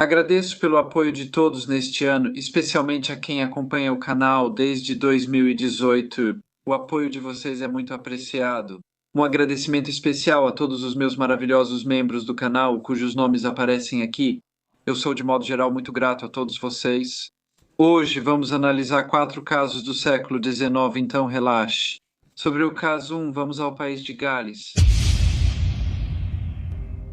Agradeço pelo apoio de todos neste ano, especialmente a quem acompanha o canal desde 2018. O apoio de vocês é muito apreciado. Um agradecimento especial a todos os meus maravilhosos membros do canal, cujos nomes aparecem aqui. Eu sou, de modo geral, muito grato a todos vocês. Hoje vamos analisar 4 casos do século XIX, então relaxe. Sobre o caso 1, vamos ao país de Gales.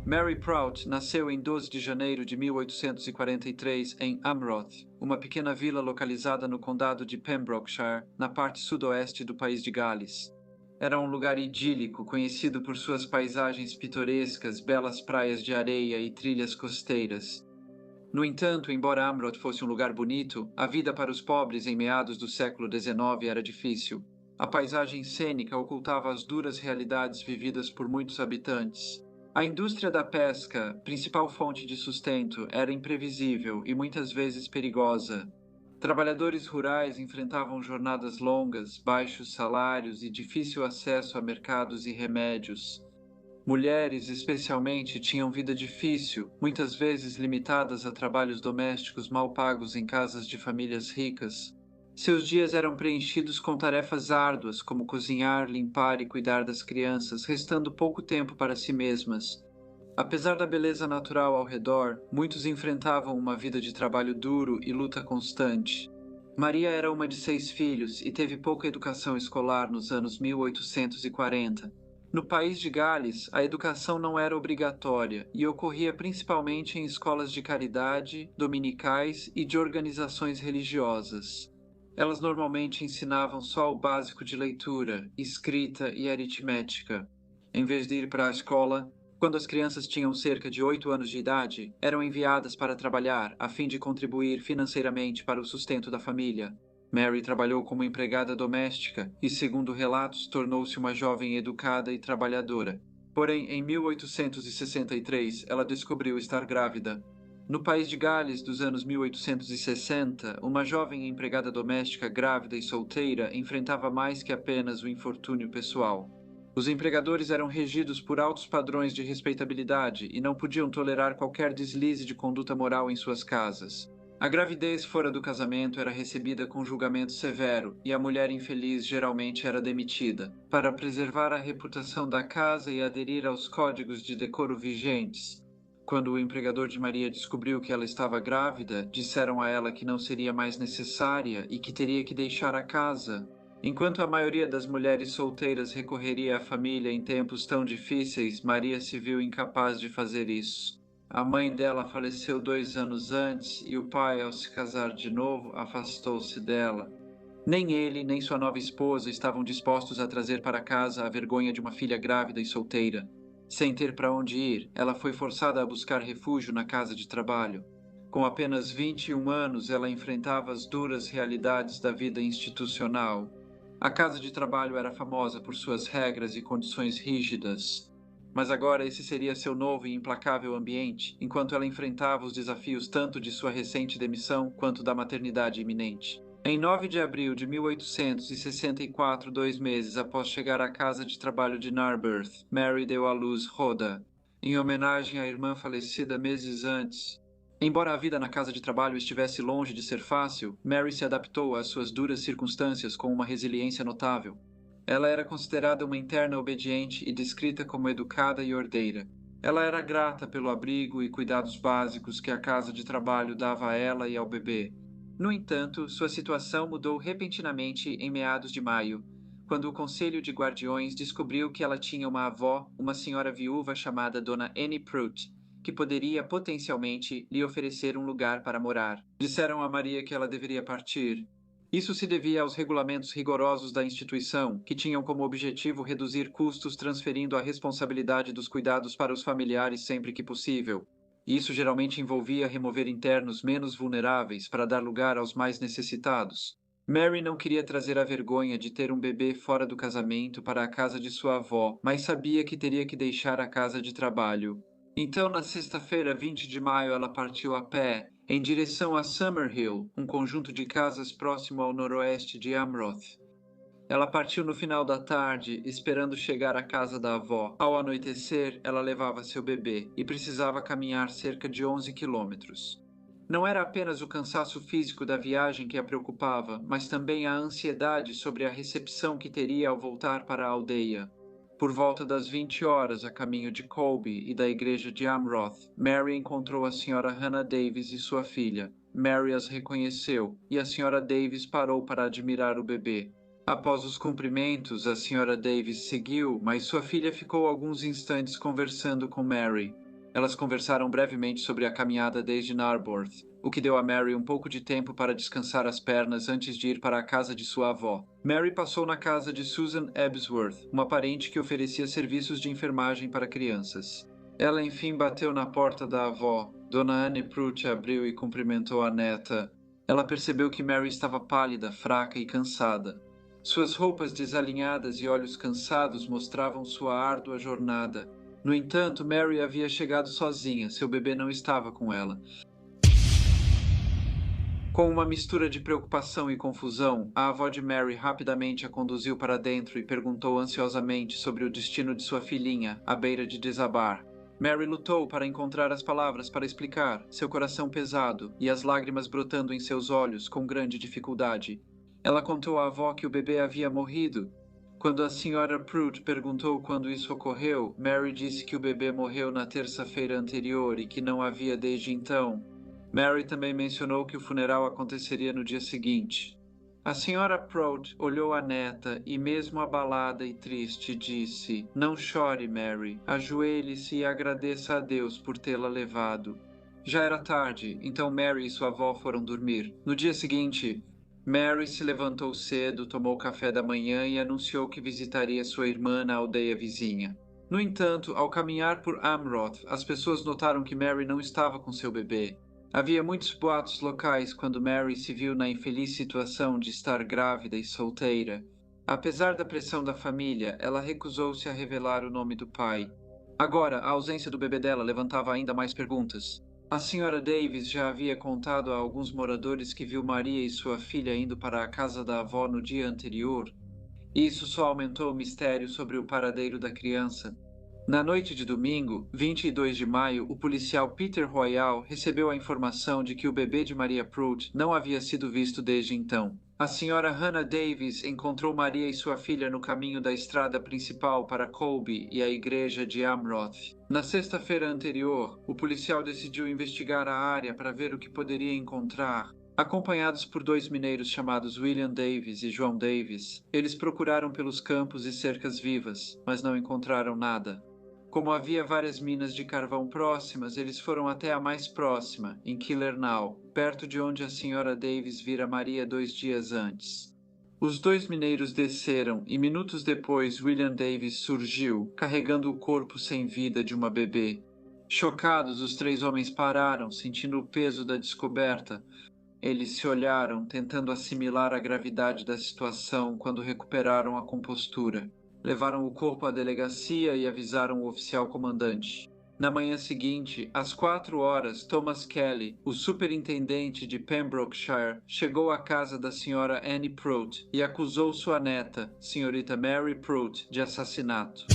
Mary Prout nasceu em 12 de janeiro de 1843 em Amroth, uma pequena vila localizada no condado de Pembrokeshire, na parte sudoeste do país de Gales. Era um lugar idílico, conhecido por suas paisagens pitorescas, belas praias de areia e trilhas costeiras. No entanto, embora Amroth fosse um lugar bonito, a vida para os pobres em meados do século XIX era difícil. A paisagem cênica ocultava as duras realidades vividas por muitos habitantes. A indústria da pesca, principal fonte de sustento, era imprevisível e muitas vezes perigosa. Trabalhadores rurais enfrentavam jornadas longas, baixos salários e difícil acesso a mercados e remédios. Mulheres, especialmente, tinham vida difícil, muitas vezes limitadas a trabalhos domésticos mal pagos em casas de famílias ricas. Seus dias eram preenchidos com tarefas árduas, como cozinhar, limpar e cuidar das crianças, restando pouco tempo para si mesmas. Apesar da beleza natural ao redor, muitos enfrentavam uma vida de trabalho duro e luta constante. Maria era uma de 6 filhos e teve pouca educação escolar nos anos 1840. No país de Gales, a educação não era obrigatória e ocorria principalmente em escolas de caridade, dominicais e de organizações religiosas. Elas normalmente ensinavam só o básico de leitura, escrita e aritmética. Em vez de ir para a escola, quando as crianças tinham cerca de 8 anos de idade, eram enviadas para trabalhar a fim de contribuir financeiramente para o sustento da família. Mary trabalhou como empregada doméstica e, segundo relatos, tornou-se uma jovem educada e trabalhadora. Porém, em 1863, ela descobriu estar grávida. No país de Gales dos anos 1860, uma jovem empregada doméstica grávida e solteira enfrentava mais que apenas o infortúnio pessoal. Os empregadores eram regidos por altos padrões de respeitabilidade e não podiam tolerar qualquer deslize de conduta moral em suas casas. A gravidez fora do casamento era recebida com julgamento severo e a mulher infeliz geralmente era demitida. Para preservar a reputação da casa e aderir aos códigos de decoro vigentes, quando o empregador de Maria descobriu que ela estava grávida, disseram a ela que não seria mais necessária e que teria que deixar a casa. Enquanto a maioria das mulheres solteiras recorreria à família em tempos tão difíceis, Maria se viu incapaz de fazer isso. A mãe dela faleceu 2 anos antes e o pai, ao se casar de novo, afastou-se dela. Nem ele, nem sua nova esposa estavam dispostos a trazer para casa a vergonha de uma filha grávida e solteira. Sem ter para onde ir, ela foi forçada a buscar refúgio na casa de trabalho. Com apenas 21 anos, ela enfrentava as duras realidades da vida institucional. A casa de trabalho era famosa por suas regras e condições rígidas. Mas agora esse seria seu novo e implacável ambiente, enquanto ela enfrentava os desafios tanto de sua recente demissão quanto da maternidade iminente. Em 9 de abril de 1864, 2 meses após chegar à casa de trabalho de Narberth, Mary deu à luz Rhoda, em homenagem à irmã falecida meses antes. Embora a vida na casa de trabalho estivesse longe de ser fácil, Mary se adaptou às suas duras circunstâncias com uma resiliência notável. Ela era considerada uma interna obediente e descrita como educada e ordeira. Ela era grata pelo abrigo e cuidados básicos que a casa de trabalho dava a ela e ao bebê. No entanto, sua situação mudou repentinamente em meados de maio, quando o Conselho de Guardiões descobriu que ela tinha uma avó, uma senhora viúva chamada Dona Annie Prout, que poderia potencialmente lhe oferecer um lugar para morar. Disseram a Maria que ela deveria partir. Isso se devia aos regulamentos rigorosos da instituição, que tinham como objetivo reduzir custos transferindo a responsabilidade dos cuidados para os familiares sempre que possível. Isso geralmente envolvia remover internos menos vulneráveis para dar lugar aos mais necessitados. Mary não queria trazer a vergonha de ter um bebê fora do casamento para a casa de sua avó, mas sabia que teria que deixar a casa de trabalho. Então, na sexta-feira, 20 de maio, ela partiu a pé, em direção a Summerhill, um conjunto de casas próximo ao noroeste de Amroth. Ela partiu no final da tarde, esperando chegar à casa da avó. Ao anoitecer, ela levava seu bebê e precisava caminhar cerca de 11 quilômetros. Não era apenas o cansaço físico da viagem que a preocupava, mas também a ansiedade sobre a recepção que teria ao voltar para a aldeia. Por volta das 20 horas, a caminho de Colby e da igreja de Amroth, Mary encontrou a Sra. Hannah Davis e sua filha. Mary as reconheceu e a Sra. Davis parou para admirar o bebê. Após os cumprimentos, a Sra. Davis seguiu, mas sua filha ficou alguns instantes conversando com Mary. Elas conversaram brevemente sobre a caminhada desde Narberth, o que deu a Mary um pouco de tempo para descansar as pernas antes de ir para a casa de sua avó. Mary passou na casa de Susan Ebsworth, uma parente que oferecia serviços de enfermagem para crianças. Ela enfim bateu na porta da avó. Dona Anne Pruitt abriu e cumprimentou a neta. Ela percebeu que Mary estava pálida, fraca e cansada. Suas roupas desalinhadas e olhos cansados mostravam sua árdua jornada. No entanto, Mary havia chegado sozinha, seu bebê não estava com ela. Com uma mistura de preocupação e confusão, a avó de Mary rapidamente a conduziu para dentro e perguntou ansiosamente sobre o destino de sua filhinha, à beira de desabar. Mary lutou para encontrar as palavras para explicar, seu coração pesado e as lágrimas brotando em seus olhos com grande dificuldade. Ela contou à avó que o bebê havia morrido. Quando a Sra. Pruitt perguntou quando isso ocorreu, Mary disse que o bebê morreu na terça-feira anterior e que não havia desde então. Mary também mencionou que o funeral aconteceria no dia seguinte. A Sra. Pruitt olhou a neta e, mesmo abalada e triste, disse: "Não chore, Mary. Ajoelhe-se e agradeça a Deus por tê-la levado." Já era tarde, então Mary e sua avó foram dormir. No dia seguinte, Mary se levantou cedo, tomou café da manhã e anunciou que visitaria sua irmã na aldeia vizinha. No entanto, ao caminhar por Amroth, as pessoas notaram que Mary não estava com seu bebê. Havia muitos boatos locais quando Mary se viu na infeliz situação de estar grávida e solteira. Apesar da pressão da família, ela recusou-se a revelar o nome do pai. Agora, a ausência do bebê dela levantava ainda mais perguntas. A Sra. Davis já havia contado a alguns moradores que viu Maria e sua filha indo para a casa da avó no dia anterior. Isso só aumentou o mistério sobre o paradeiro da criança. Na noite de domingo, 22 de maio, o policial Peter Royal recebeu a informação de que o bebê de Maria Pruitt não havia sido visto desde então. A Sra. Hannah Davis encontrou Maria e sua filha no caminho da estrada principal para Colby e a igreja de Amroth. Na sexta-feira anterior, o policial decidiu investigar a área para ver o que poderia encontrar. Acompanhados por dois mineiros chamados William Davis e João Davis, eles procuraram pelos campos e cercas vivas, mas não encontraram nada. Como havia várias minas de carvão próximas, eles foram até a mais próxima, em Killernow, perto de onde a Sra. Davis vira Maria 2 dias antes. Os dois mineiros desceram e minutos depois William Davis surgiu, carregando o corpo sem vida de uma bebê. Chocados, os três homens pararam, sentindo o peso da descoberta. Eles se olharam, tentando assimilar a gravidade da situação quando recuperaram a compostura. Levaram o corpo à delegacia e avisaram o oficial comandante. Na manhã seguinte, às 4 horas, Thomas Kelly, o superintendente de Pembrokeshire, chegou à casa da Sra. Anne Pruitt e acusou sua neta, Srta. Mary Pruitt, de assassinato.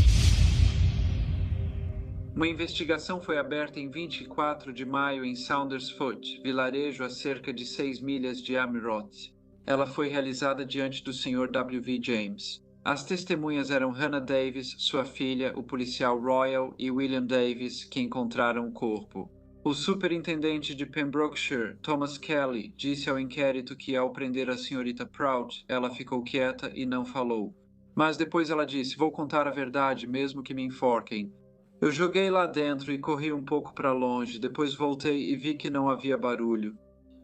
Uma investigação foi aberta em 24 de maio em Saundersfoot, vilarejo a cerca de 6 milhas de Amroth. Ela foi realizada diante do Sr. W.V. James. As testemunhas eram Hannah Davis, sua filha, o policial Royal e William Davis, que encontraram o corpo. O superintendente de Pembrokeshire, Thomas Kelly, disse ao inquérito que ao prender a Srta. Pruitt, ela ficou quieta e não falou. Mas depois ela disse: "Vou contar a verdade, mesmo que me enforquem. Eu joguei lá dentro e corri um pouco para longe, depois voltei e vi que não havia barulho."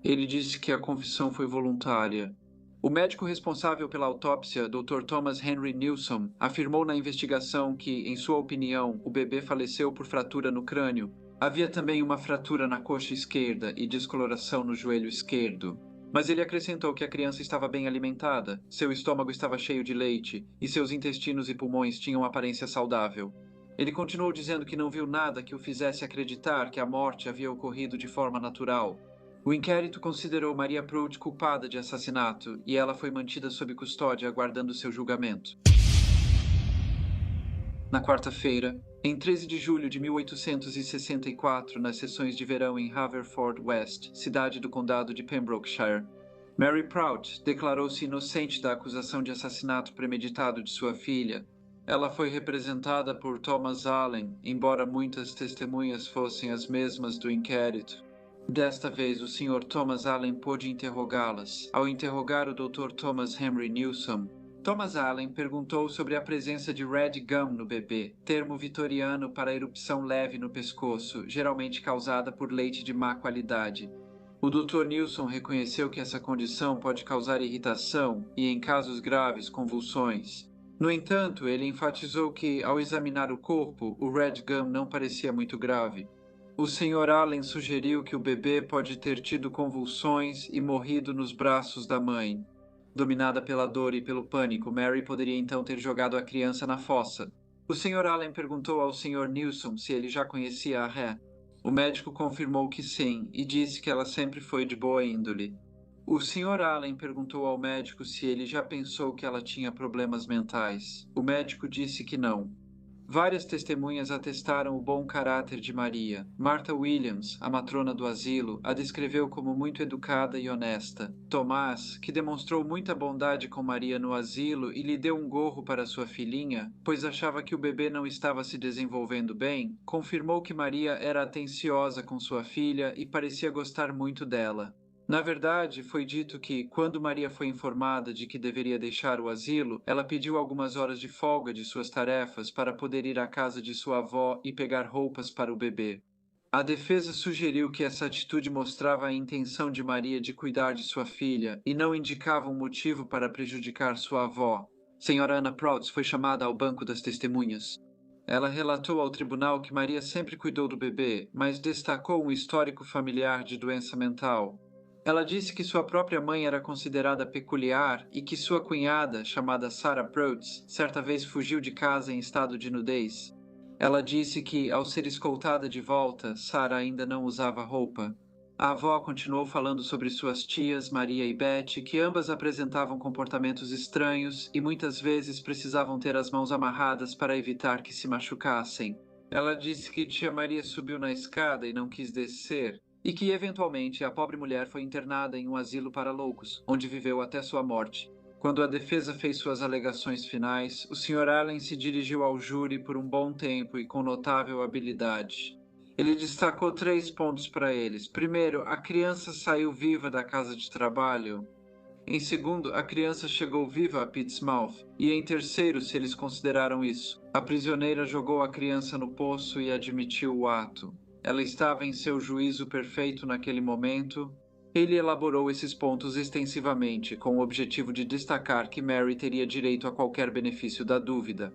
Ele disse que a confissão foi voluntária. O médico responsável pela autópsia, Dr. Thomas Henry Nilsson, afirmou na investigação que, em sua opinião, o bebê faleceu por fratura no crânio. Havia também uma fratura na coxa esquerda e descoloração no joelho esquerdo. Mas ele acrescentou que a criança estava bem alimentada, seu estômago estava cheio de leite e seus intestinos e pulmões tinham aparência saudável. Ele continuou dizendo que não viu nada que o fizesse acreditar que a morte havia ocorrido de forma natural. O inquérito considerou Maria Prout culpada de assassinato e ela foi mantida sob custódia aguardando seu julgamento. Na quarta-feira, em 13 de julho de 1864, nas sessões de verão em Haverford-West, cidade do condado de Pembrokeshire, Mary Prout declarou-se inocente da acusação de assassinato premeditado de sua filha. Ela foi representada por Thomas Allen, embora muitas testemunhas fossem as mesmas do inquérito. Desta vez, o Sr. Thomas Allen pôde interrogá-las. Ao interrogar o Dr. Thomas Henry Newsom, Thomas Allen perguntou sobre a presença de red gum no bebê, termo vitoriano para erupção leve no pescoço, geralmente causada por leite de má qualidade. O Dr. Newsom reconheceu que essa condição pode causar irritação e, em casos graves, convulsões. No entanto, ele enfatizou que, ao examinar o corpo, o red gum não parecia muito grave. O Sr. Allen sugeriu que o bebê pode ter tido convulsões e morrido nos braços da mãe. Dominada pela dor e pelo pânico, Mary poderia então ter jogado a criança na fossa. O Sr. Allen perguntou ao Sr. Newsom se ele já conhecia a Ré. O médico confirmou que sim e disse que ela sempre foi de boa índole. O Sr. Allen perguntou ao médico se ele já pensou que ela tinha problemas mentais. O médico disse que não. Várias testemunhas atestaram o bom caráter de Maria. Martha Williams, a matrona do asilo, a descreveu como muito educada e honesta. Tomás, que demonstrou muita bondade com Maria no asilo e lhe deu um gorro para sua filhinha, pois achava que o bebê não estava se desenvolvendo bem, confirmou que Maria era atenciosa com sua filha e parecia gostar muito dela. Na verdade, foi dito que, quando Maria foi informada de que deveria deixar o asilo, ela pediu algumas horas de folga de suas tarefas para poder ir à casa de sua avó e pegar roupas para o bebê. A defesa sugeriu que essa atitude mostrava a intenção de Maria de cuidar de sua filha e não indicava um motivo para prejudicar sua avó. Senhora Anna Prout foi chamada ao banco das testemunhas. Ela relatou ao tribunal que Maria sempre cuidou do bebê, mas destacou um histórico familiar de doença mental. Ela disse que sua própria mãe era considerada peculiar e que sua cunhada, chamada Sarah Prout, certa vez fugiu de casa em estado de nudez. Ela disse que, ao ser escoltada de volta, Sarah ainda não usava roupa. A avó continuou falando sobre suas tias, Maria e Betty, que ambas apresentavam comportamentos estranhos e muitas vezes precisavam ter as mãos amarradas para evitar que se machucassem. Ela disse que tia Maria subiu na escada e não quis descer, e que, eventualmente, a pobre mulher foi internada em um asilo para loucos, onde viveu até sua morte. Quando a defesa fez suas alegações finais, o Sr. Allen se dirigiu ao júri por um bom tempo e com notável habilidade. Ele destacou 3 pontos para eles. Primeiro, a criança saiu viva da casa de trabalho. Em segundo, a criança chegou viva a Pittsmouth. E em terceiro, se eles consideraram isso, a prisioneira jogou a criança no poço e admitiu o ato. Ela estava em seu juízo perfeito naquele momento. Ele elaborou esses pontos extensivamente, com o objetivo de destacar que Mary teria direito a qualquer benefício da dúvida.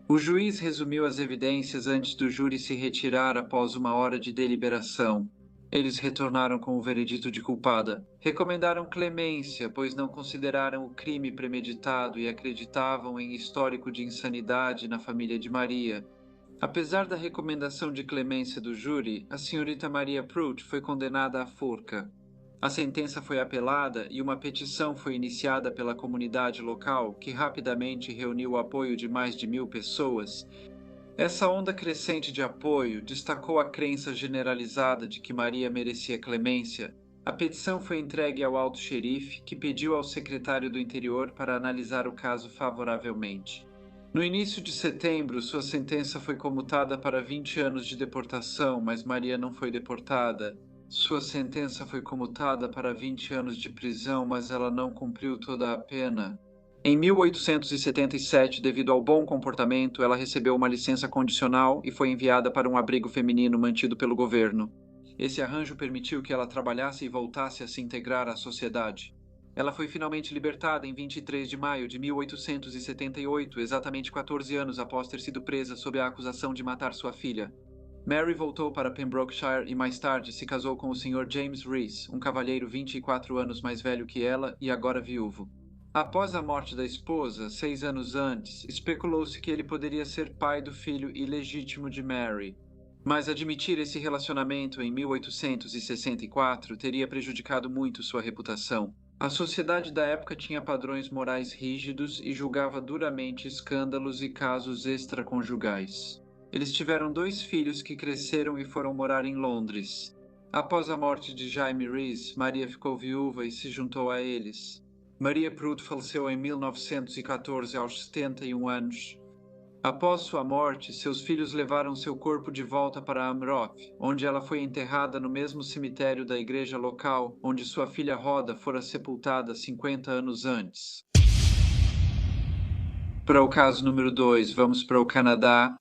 O juiz resumiu as evidências antes do júri se retirar após uma hora de deliberação. Eles retornaram com o veredito de culpada. Recomendaram clemência, pois não consideraram o crime premeditado e acreditavam em histórico de insanidade na família de Maria. Apesar da recomendação de clemência do júri, a senhorita Maria Prout foi condenada à forca. A sentença foi apelada e uma petição foi iniciada pela comunidade local, que rapidamente reuniu o apoio de mais de 1000 pessoas. Essa onda crescente de apoio destacou a crença generalizada de que Maria merecia clemência. A petição foi entregue ao alto xerife, que pediu ao secretário do Interior para analisar o caso favoravelmente. No início de setembro, sua sentença foi comutada para 20 anos de deportação, mas Maria não foi deportada. Sua sentença foi comutada para 20 anos de prisão, mas ela não cumpriu toda a pena. Em 1877, devido ao bom comportamento, ela recebeu uma licença condicional e foi enviada para um abrigo feminino mantido pelo governo. Esse arranjo permitiu que ela trabalhasse e voltasse a se integrar à sociedade. Ela foi finalmente libertada em 23 de maio de 1878, exatamente 14 anos após ter sido presa sob a acusação de matar sua filha. Mary voltou para Pembrokeshire e mais tarde se casou com o Sr. James Rees, um cavalheiro 24 anos mais velho que ela e agora viúvo. Após a morte da esposa, 6 anos antes, especulou-se que ele poderia ser pai do filho ilegítimo de Mary. Mas admitir esse relacionamento em 1864 teria prejudicado muito sua reputação. A sociedade da época tinha padrões morais rígidos e julgava duramente escândalos e casos extraconjugais. Eles tiveram 2 filhos que cresceram e foram morar em Londres. Após a morte de Jaime Rees, Maria ficou viúva e se juntou a eles. Maria Prude faleceu em 1914 aos 71 anos. Após sua morte, seus filhos levaram seu corpo de volta para Amroth, onde ela foi enterrada no mesmo cemitério da igreja local onde sua filha Rhoda fora sepultada 50 anos antes. Para o caso número 2, vamos para o Canadá.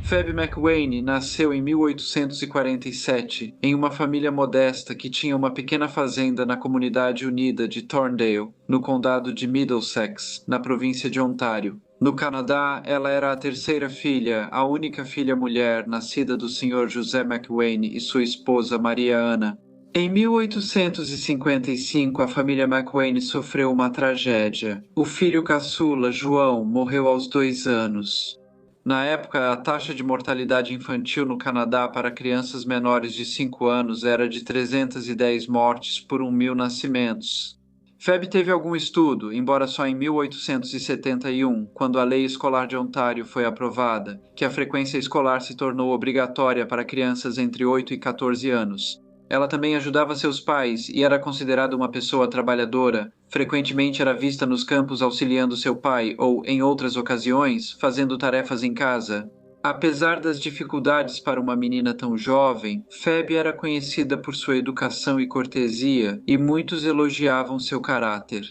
Phoebe McWane nasceu em 1847 em uma família modesta que tinha uma pequena fazenda na comunidade unida de Thorndale, no condado de Middlesex, na província de Ontário. No Canadá, ela era a terceira filha, a única filha mulher nascida do Sr. José McWane e sua esposa Maria Ana. Em 1855, a família McWane sofreu uma tragédia. O filho caçula, João, morreu aos 2 anos. Na época, a taxa de mortalidade infantil no Canadá para crianças menores de 5 anos era de 310 mortes por 1.000 nascimentos. Phoebe teve algum estudo, embora só em 1871, quando a Lei Escolar de Ontário foi aprovada, que a frequência escolar se tornou obrigatória para crianças entre 8 e 14 anos. Ela também ajudava seus pais e era considerada uma pessoa trabalhadora. Frequentemente era vista nos campos auxiliando seu pai ou, em outras ocasiões, fazendo tarefas em casa. Apesar das dificuldades para uma menina tão jovem, Phoebe era conhecida por sua educação e cortesia, e muitos elogiavam seu caráter.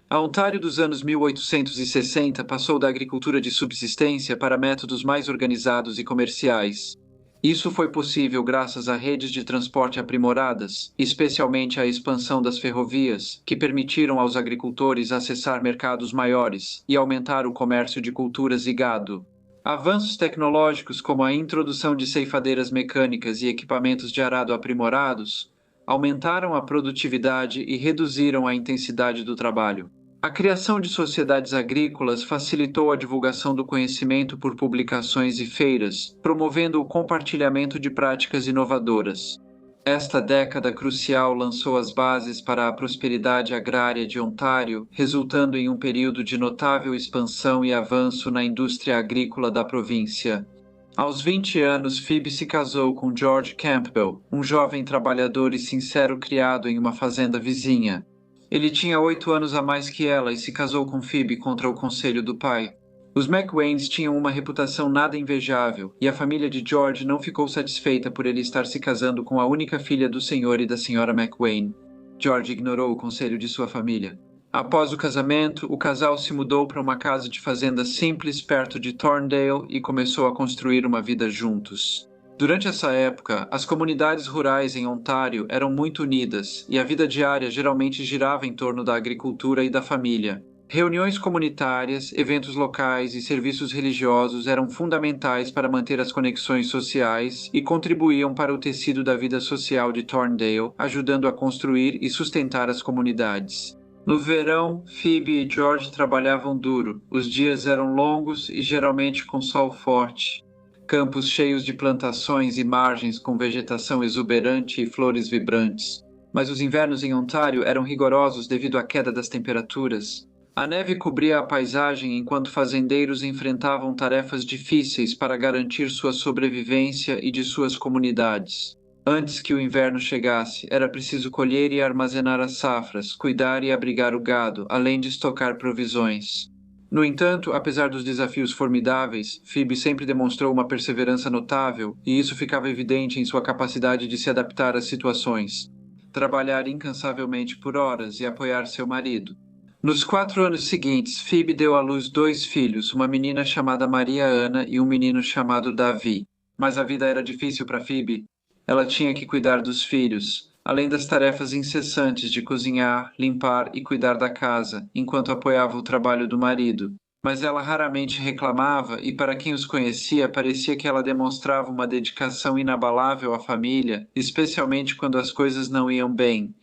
A Ontário dos anos 1860 passou da agricultura de subsistência para métodos mais organizados e comerciais. Isso foi possível graças a redes de transporte aprimoradas, especialmente à expansão das ferrovias, que permitiram aos agricultores acessar mercados maiores e aumentar o comércio de culturas e gado. Avanços tecnológicos como a introdução de ceifadeiras mecânicas e equipamentos de arado aprimorados aumentaram a produtividade e reduziram a intensidade do trabalho. A criação de sociedades agrícolas facilitou a divulgação do conhecimento por publicações e feiras, promovendo o compartilhamento de práticas inovadoras. Esta década crucial lançou as bases para a prosperidade agrária de Ontário, resultando em um período de notável expansão e avanço na indústria agrícola da província. Aos 20 anos, Phoebe se casou com George Campbell, um jovem trabalhador e sincero criado em uma fazenda vizinha. Ele tinha 8 anos a mais que ela e se casou com Phoebe contra o conselho do pai. Os McWanes tinham uma reputação nada invejável, e a família de George não ficou satisfeita por ele estar se casando com a única filha do senhor e da senhora McWane. George ignorou o conselho de sua família. Após o casamento, o casal se mudou para uma casa de fazenda simples perto de Thorndale e começou a construir uma vida juntos. Durante essa época, as comunidades rurais em Ontário eram muito unidas e a vida diária geralmente girava em torno da agricultura e da família. Reuniões comunitárias, eventos locais e serviços religiosos eram fundamentais para manter as conexões sociais e contribuíam para o tecido da vida social de Thorndale, ajudando a construir e sustentar as comunidades. No verão, Phoebe e George trabalhavam duro. Os dias eram longos e geralmente com sol forte. Campos cheios de plantações e margens com vegetação exuberante e flores vibrantes. Mas os invernos em Ontário eram rigorosos devido à queda das temperaturas. A neve cobria a paisagem enquanto fazendeiros enfrentavam tarefas difíceis para garantir sua sobrevivência e de suas comunidades. Antes que o inverno chegasse, era preciso colher e armazenar as safras, cuidar e abrigar o gado, além de estocar provisões. No entanto, apesar dos desafios formidáveis, Phoebe sempre demonstrou uma perseverança notável, e isso ficava evidente em sua capacidade de se adaptar às situações. Trabalhar incansavelmente por horas e apoiar seu marido. Nos 4 anos seguintes, Phoebe deu à luz 2 filhos, uma menina chamada Maria Ana e um menino chamado Davi. Mas a vida era difícil para Phoebe. Ela tinha que cuidar dos filhos, além das tarefas incessantes de cozinhar, limpar e cuidar da casa, enquanto apoiava o trabalho do marido. Mas ela raramente reclamava e, para quem os conhecia, parecia que ela demonstrava uma dedicação inabalável à família, especialmente quando as coisas não iam bem.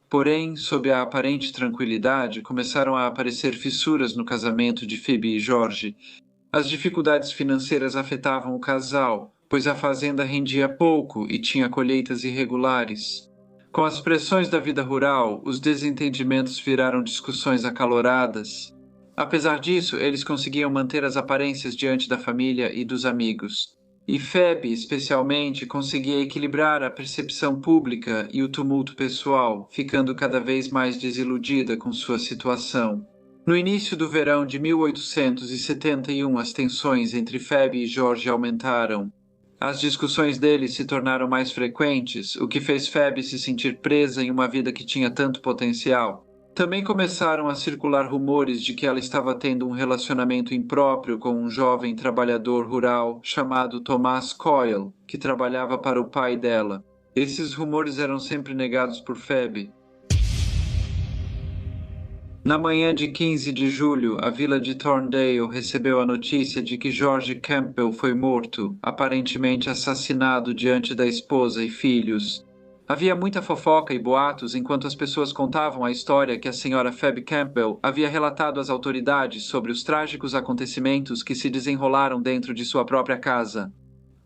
Porém, sob a aparente tranquilidade, começaram a aparecer fissuras no casamento de Phoebe e George. As dificuldades financeiras afetavam o casal. pois a fazenda rendia pouco e tinha colheitas irregulares. Com as pressões da vida rural, os desentendimentos viraram discussões acaloradas. Apesar disso, eles conseguiam manter as aparências diante da família e dos amigos. E Phoebe, especialmente, conseguia equilibrar a percepção pública e o tumulto pessoal, ficando cada vez mais desiludida com sua situação. No início do verão de 1871, as tensões entre Phoebe e George aumentaram. As discussões deles se tornaram mais frequentes, o que fez Phoebe se sentir presa em uma vida que tinha tanto potencial. Também começaram a circular rumores de que ela estava tendo um relacionamento impróprio com um jovem trabalhador rural chamado Thomas Coyle, que trabalhava para o pai dela. Esses rumores eram sempre negados por Phoebe. Na manhã de 15 de julho, a vila de Thorndale recebeu a notícia de que George Campbell foi morto, aparentemente assassinado diante da esposa e filhos. Havia muita fofoca e boatos enquanto as pessoas contavam a história que a senhora Phoebe Campbell havia relatado às autoridades sobre os trágicos acontecimentos que se desenrolaram dentro de sua própria casa.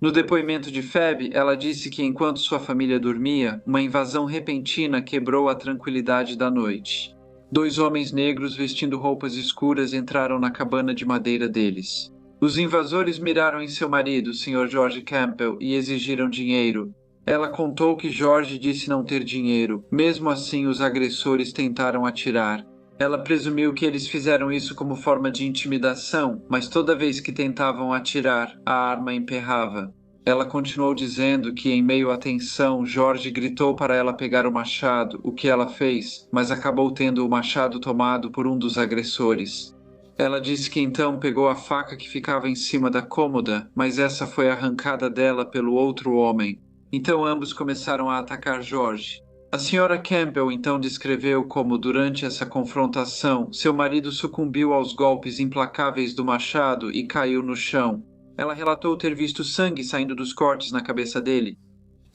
No depoimento de Phoebe, ela disse que enquanto sua família dormia, uma invasão repentina quebrou a tranquilidade da noite. 2 homens negros vestindo roupas escuras entraram na cabana de madeira deles. Os invasores miraram em seu marido, Sr. George Campbell, e exigiram dinheiro. Ela contou que George disse não ter dinheiro. Mesmo assim, os agressores tentaram atirar. Ela presumiu que eles fizeram isso como forma de intimidação, mas toda vez que tentavam atirar, a arma emperrava. Ela continuou dizendo que, em meio à tensão, George gritou para ela pegar o machado, o que ela fez, mas acabou tendo o machado tomado por um dos agressores. Ela disse que então pegou a faca que ficava em cima da cômoda, mas essa foi arrancada dela pelo outro homem. Então ambos começaram a atacar George. A senhora Campbell então descreveu como, durante essa confrontação, seu marido sucumbiu aos golpes implacáveis do machado e caiu no chão. Ela relatou ter visto sangue saindo dos cortes na cabeça dele.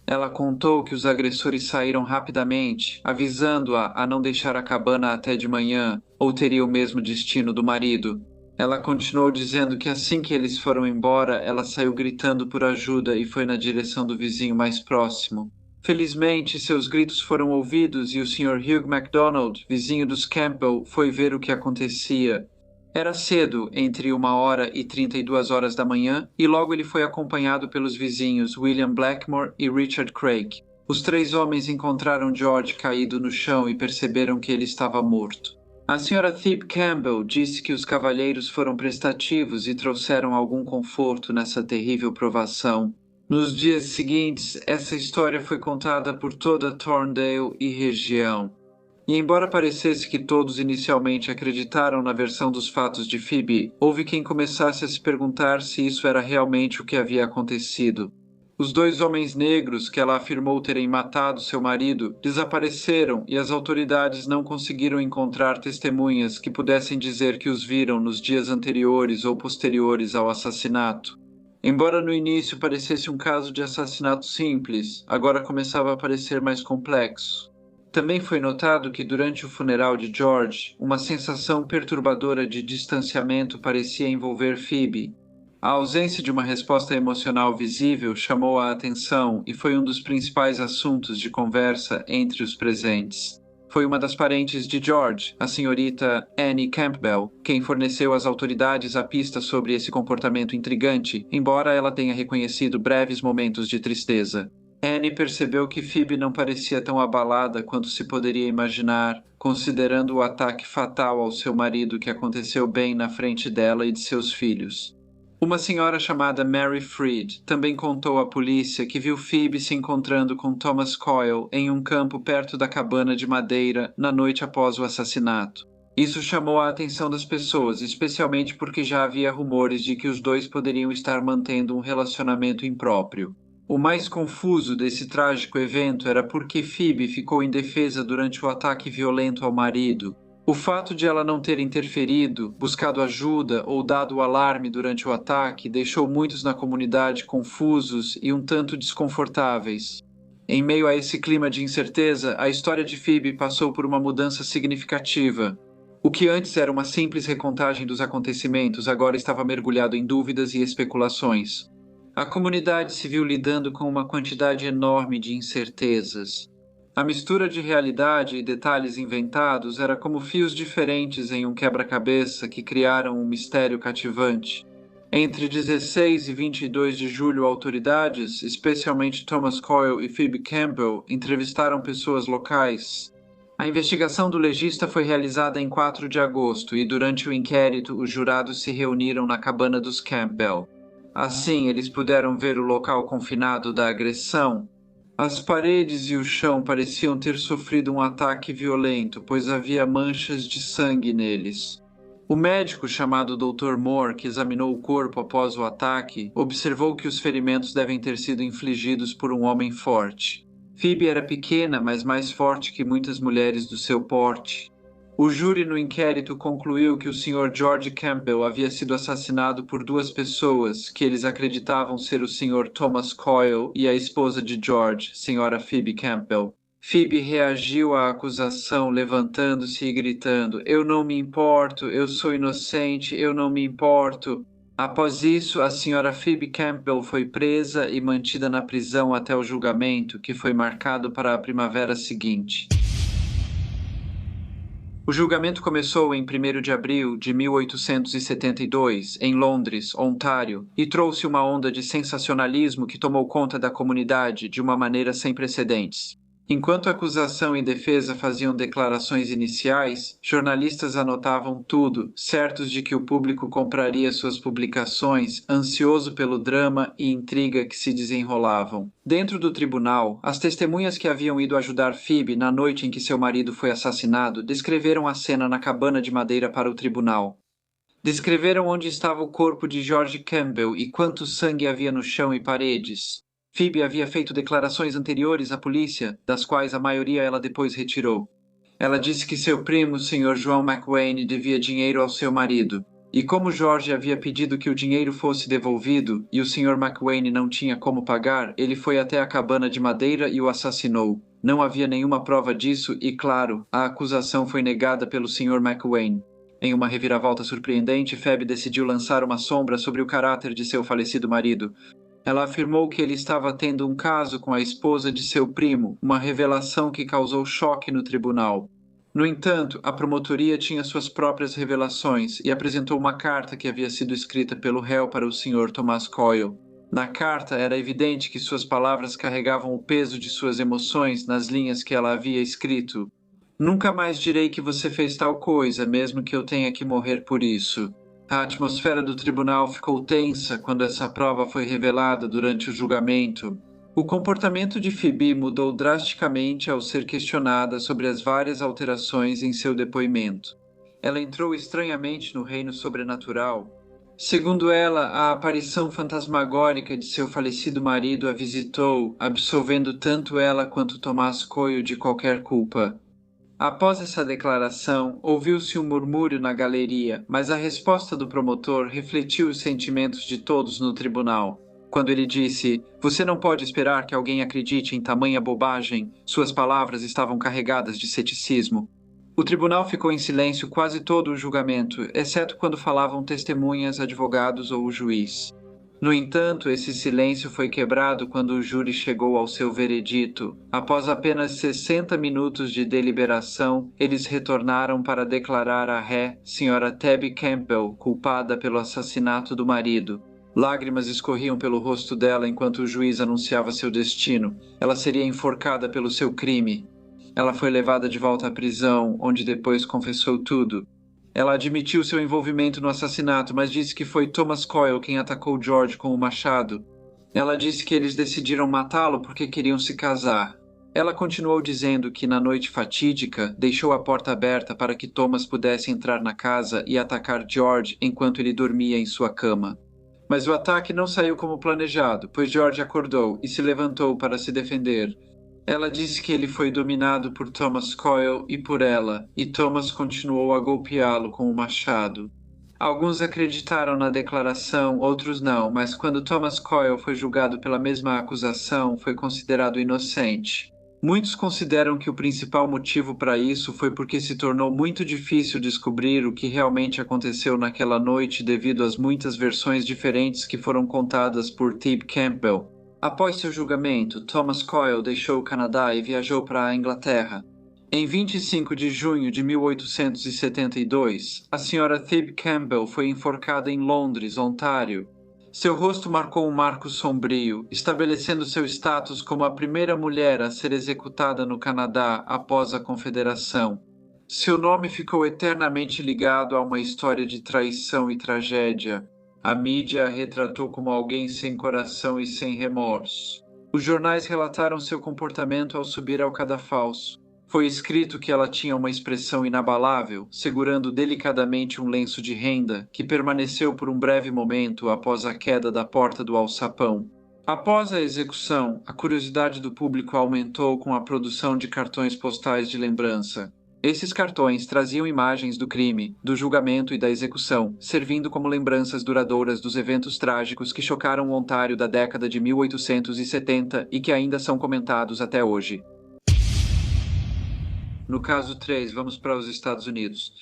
Ela contou que os agressores saíram rapidamente, avisando-a a não deixar a cabana até de manhã, ou teria o mesmo destino do marido. Ela continuou dizendo que assim que eles foram embora, ela saiu gritando por ajuda e foi na direção do vizinho mais próximo. Felizmente, seus gritos foram ouvidos e o Sr. Hugh MacDonald, vizinho dos Campbell, foi ver o que acontecia. Era cedo, entre 1h e 32 horas da manhã, e logo ele foi acompanhado pelos vizinhos William Blackmore e Richard Craig. Os 3 homens encontraram George caído no chão e perceberam que ele estava morto. A Sra. Phoebe Campbell disse que os cavalheiros foram prestativos e trouxeram algum conforto nessa terrível provação. Nos dias seguintes, essa história foi contada por toda Thorndale e região. E embora parecesse que todos inicialmente acreditaram na versão dos fatos de Phoebe, houve quem começasse a se perguntar se isso era realmente o que havia acontecido. Os 2 homens negros que ela afirmou terem matado seu marido desapareceram e as autoridades não conseguiram encontrar testemunhas que pudessem dizer que os viram nos dias anteriores ou posteriores ao assassinato. Embora no início parecesse um caso de assassinato simples, agora começava a parecer mais complexo. Também foi notado que durante o funeral de George, uma sensação perturbadora de distanciamento parecia envolver Phoebe. A ausência de uma resposta emocional visível chamou a atenção e foi um dos principais assuntos de conversa entre os presentes. Foi uma das parentes de George, a senhorita Annie Campbell, quem forneceu às autoridades a pista sobre esse comportamento intrigante, embora ela tenha reconhecido breves momentos de tristeza. Annie percebeu que Phoebe não parecia tão abalada quanto se poderia imaginar, considerando o ataque fatal ao seu marido que aconteceu bem na frente dela e de seus filhos. Uma senhora chamada Mary Freed também contou à polícia que viu Phoebe se encontrando com Thomas Coyle em um campo perto da cabana de madeira na noite após o assassinato. Isso chamou a atenção das pessoas, especialmente porque já havia rumores de que os 2 poderiam estar mantendo um relacionamento impróprio. O mais confuso desse trágico evento era porque Phoebe ficou indefesa durante o ataque violento ao marido. O fato de ela não ter interferido, buscado ajuda ou dado o alarme durante o ataque deixou muitos na comunidade confusos e um tanto desconfortáveis. Em meio a esse clima de incerteza, a história de Phoebe passou por uma mudança significativa. O que antes era uma simples recontagem dos acontecimentos agora estava mergulhado em dúvidas e especulações. A comunidade se viu lidando com uma quantidade enorme de incertezas. A mistura de realidade e detalhes inventados era como fios diferentes em um quebra-cabeça que criaram um mistério cativante. Entre 16 e 22 de julho, autoridades, especialmente Thomas Coyle e Phoebe Campbell, entrevistaram pessoas locais. A investigação do legista foi realizada em 4 de agosto e, durante o inquérito, os jurados se reuniram na cabana dos Campbell. Assim, eles puderam ver o local confinado da agressão. As paredes e o chão pareciam ter sofrido um ataque violento, pois havia manchas de sangue neles. O médico chamado Dr. Moore, que examinou o corpo após o ataque, observou que os ferimentos devem ter sido infligidos por um homem forte. Phoebe era pequena, mas mais forte que muitas mulheres do seu porte. O júri no inquérito concluiu que o Sr. George Campbell havia sido assassinado por 2 pessoas, que eles acreditavam ser o Sr. Thomas Coyle e a esposa de George, Sra. Phoebe Campbell. Phoebe reagiu à acusação levantando-se e gritando: "Eu não me importo, eu sou inocente, eu não me importo." Após isso, a Sra. Phoebe Campbell foi presa e mantida na prisão até o julgamento, que foi marcado para a primavera seguinte. O julgamento começou em 1º de abril de 1872, em Londres, Ontário, e trouxe uma onda de sensacionalismo que tomou conta da comunidade de uma maneira sem precedentes. Enquanto acusação e defesa faziam declarações iniciais, jornalistas anotavam tudo, certos de que o público compraria suas publicações, ansioso pelo drama e intriga que se desenrolavam. Dentro do tribunal, as testemunhas que haviam ido ajudar Phoebe na noite em que seu marido foi assassinado descreveram a cena na cabana de madeira para o tribunal. Descreveram onde estava o corpo de George Campbell e quanto sangue havia no chão e paredes. Phoebe havia feito declarações anteriores à polícia, das quais a maioria ela depois retirou. Ela disse que seu primo, Sr. João McWayne, devia dinheiro ao seu marido. E como George havia pedido que o dinheiro fosse devolvido e o Sr. McWayne não tinha como pagar, ele foi até a cabana de madeira e o assassinou. Não havia nenhuma prova disso e, claro, a acusação foi negada pelo Sr. McWayne. Em uma reviravolta surpreendente, Phoebe decidiu lançar uma sombra sobre o caráter de seu falecido marido. Ela afirmou que ele estava tendo um caso com a esposa de seu primo, uma revelação que causou choque no tribunal. No entanto, a promotoria tinha suas próprias revelações e apresentou uma carta que havia sido escrita pelo réu para o Sr. Thomas Coyle. Na carta era evidente que suas palavras carregavam o peso de suas emoções nas linhas que ela havia escrito. "Nunca mais direi que você fez tal coisa, mesmo que eu tenha que morrer por isso." A atmosfera do tribunal ficou tensa quando essa prova foi revelada durante o julgamento. O comportamento de Phoebe mudou drasticamente ao ser questionada sobre as várias alterações em seu depoimento. Ela entrou estranhamente no reino sobrenatural. Segundo ela, a aparição fantasmagórica de seu falecido marido a visitou, absolvendo tanto ela quanto Tomás Coyle de qualquer culpa. Após essa declaração, ouviu-se um murmúrio na galeria, mas a resposta do promotor refletiu os sentimentos de todos no tribunal. Quando ele disse: "Você não pode esperar que alguém acredite em tamanha bobagem", suas palavras estavam carregadas de ceticismo. O tribunal ficou em silêncio quase todo o julgamento, exceto quando falavam testemunhas, advogados ou o juiz. No entanto, esse silêncio foi quebrado quando o júri chegou ao seu veredito. Após apenas 60 minutos de deliberação, eles retornaram para declarar a ré, Sra. Tabby Campbell, culpada pelo assassinato do marido. Lágrimas escorriam pelo rosto dela enquanto o juiz anunciava seu destino. Ela seria enforcada pelo seu crime. Ela foi levada de volta à prisão, onde depois confessou tudo. Ela admitiu seu envolvimento no assassinato, mas disse que foi Thomas Coyle quem atacou George com o machado. Ela disse que eles decidiram matá-lo porque queriam se casar. Ela continuou dizendo que, na noite fatídica, deixou a porta aberta para que Thomas pudesse entrar na casa e atacar George enquanto ele dormia em sua cama. Mas o ataque não saiu como planejado, pois George acordou e se levantou para se defender. Ela disse que ele foi dominado por Thomas Coyle e por ela, e Thomas continuou a golpeá-lo com o machado. Alguns acreditaram na declaração, outros não, mas quando Thomas Coyle foi julgado pela mesma acusação, foi considerado inocente. Muitos consideram que o principal motivo para isso foi porque se tornou muito difícil descobrir o que realmente aconteceu naquela noite devido às muitas versões diferentes que foram contadas por Tib Campbell. Após seu julgamento, Thomas Coyle deixou o Canadá e viajou para a Inglaterra. Em 25 de junho de 1872, a Sra. Tib Campbell foi enforcada em Londres, Ontário. Seu rosto marcou um marco sombrio, estabelecendo seu status como a primeira mulher a ser executada no Canadá após a Confederação. Seu nome ficou eternamente ligado a uma história de traição e tragédia. A mídia a retratou como alguém sem coração e sem remorso. Os jornais relataram seu comportamento ao subir ao cadafalso. Foi escrito que ela tinha uma expressão inabalável, segurando delicadamente um lenço de renda que permaneceu por um breve momento após a queda da porta do alçapão. Após a execução, a curiosidade do público aumentou com a produção de cartões postais de lembrança. Esses cartões traziam imagens do crime, do julgamento e da execução, servindo como lembranças duradouras dos eventos trágicos que chocaram o Ontário da década de 1870 e que ainda são comentados até hoje. No caso 3, vamos para os Estados Unidos.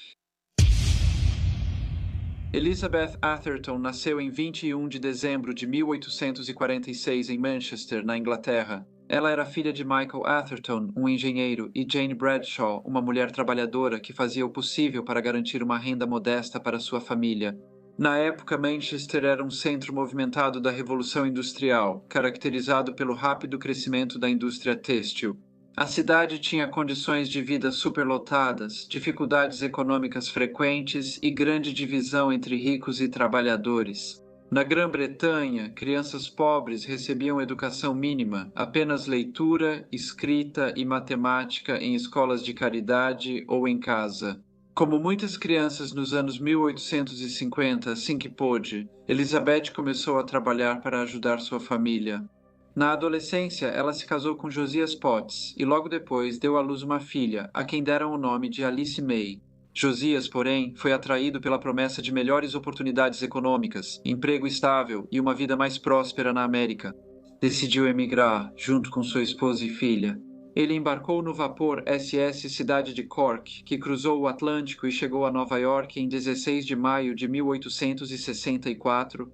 Elizabeth Atherton nasceu em 21 de dezembro de 1846 em Manchester, na Inglaterra. Ela era filha de Michael Atherton, um engenheiro, e Jane Bradshaw, uma mulher trabalhadora que fazia o possível para garantir uma renda modesta para sua família. Na época, Manchester era um centro movimentado da Revolução Industrial, caracterizado pelo rápido crescimento da indústria têxtil. A cidade tinha condições de vida superlotadas, dificuldades econômicas frequentes e grande divisão entre ricos e trabalhadores. Na Grã-Bretanha, crianças pobres recebiam educação mínima, apenas leitura, escrita e matemática em escolas de caridade ou em casa. Como muitas crianças nos anos 1850, assim que pôde, Elizabeth começou a trabalhar para ajudar sua família. Na adolescência, ela se casou com Josias Potts e logo depois deu à luz uma filha, a quem deram o nome de Alice May. Josias, porém, foi atraído pela promessa de melhores oportunidades econômicas, emprego estável e uma vida mais próspera na América. Decidiu emigrar, junto com sua esposa e filha. Ele embarcou no vapor SS Cidade de Cork, que cruzou o Atlântico e chegou a Nova York em 16 de maio de 1864.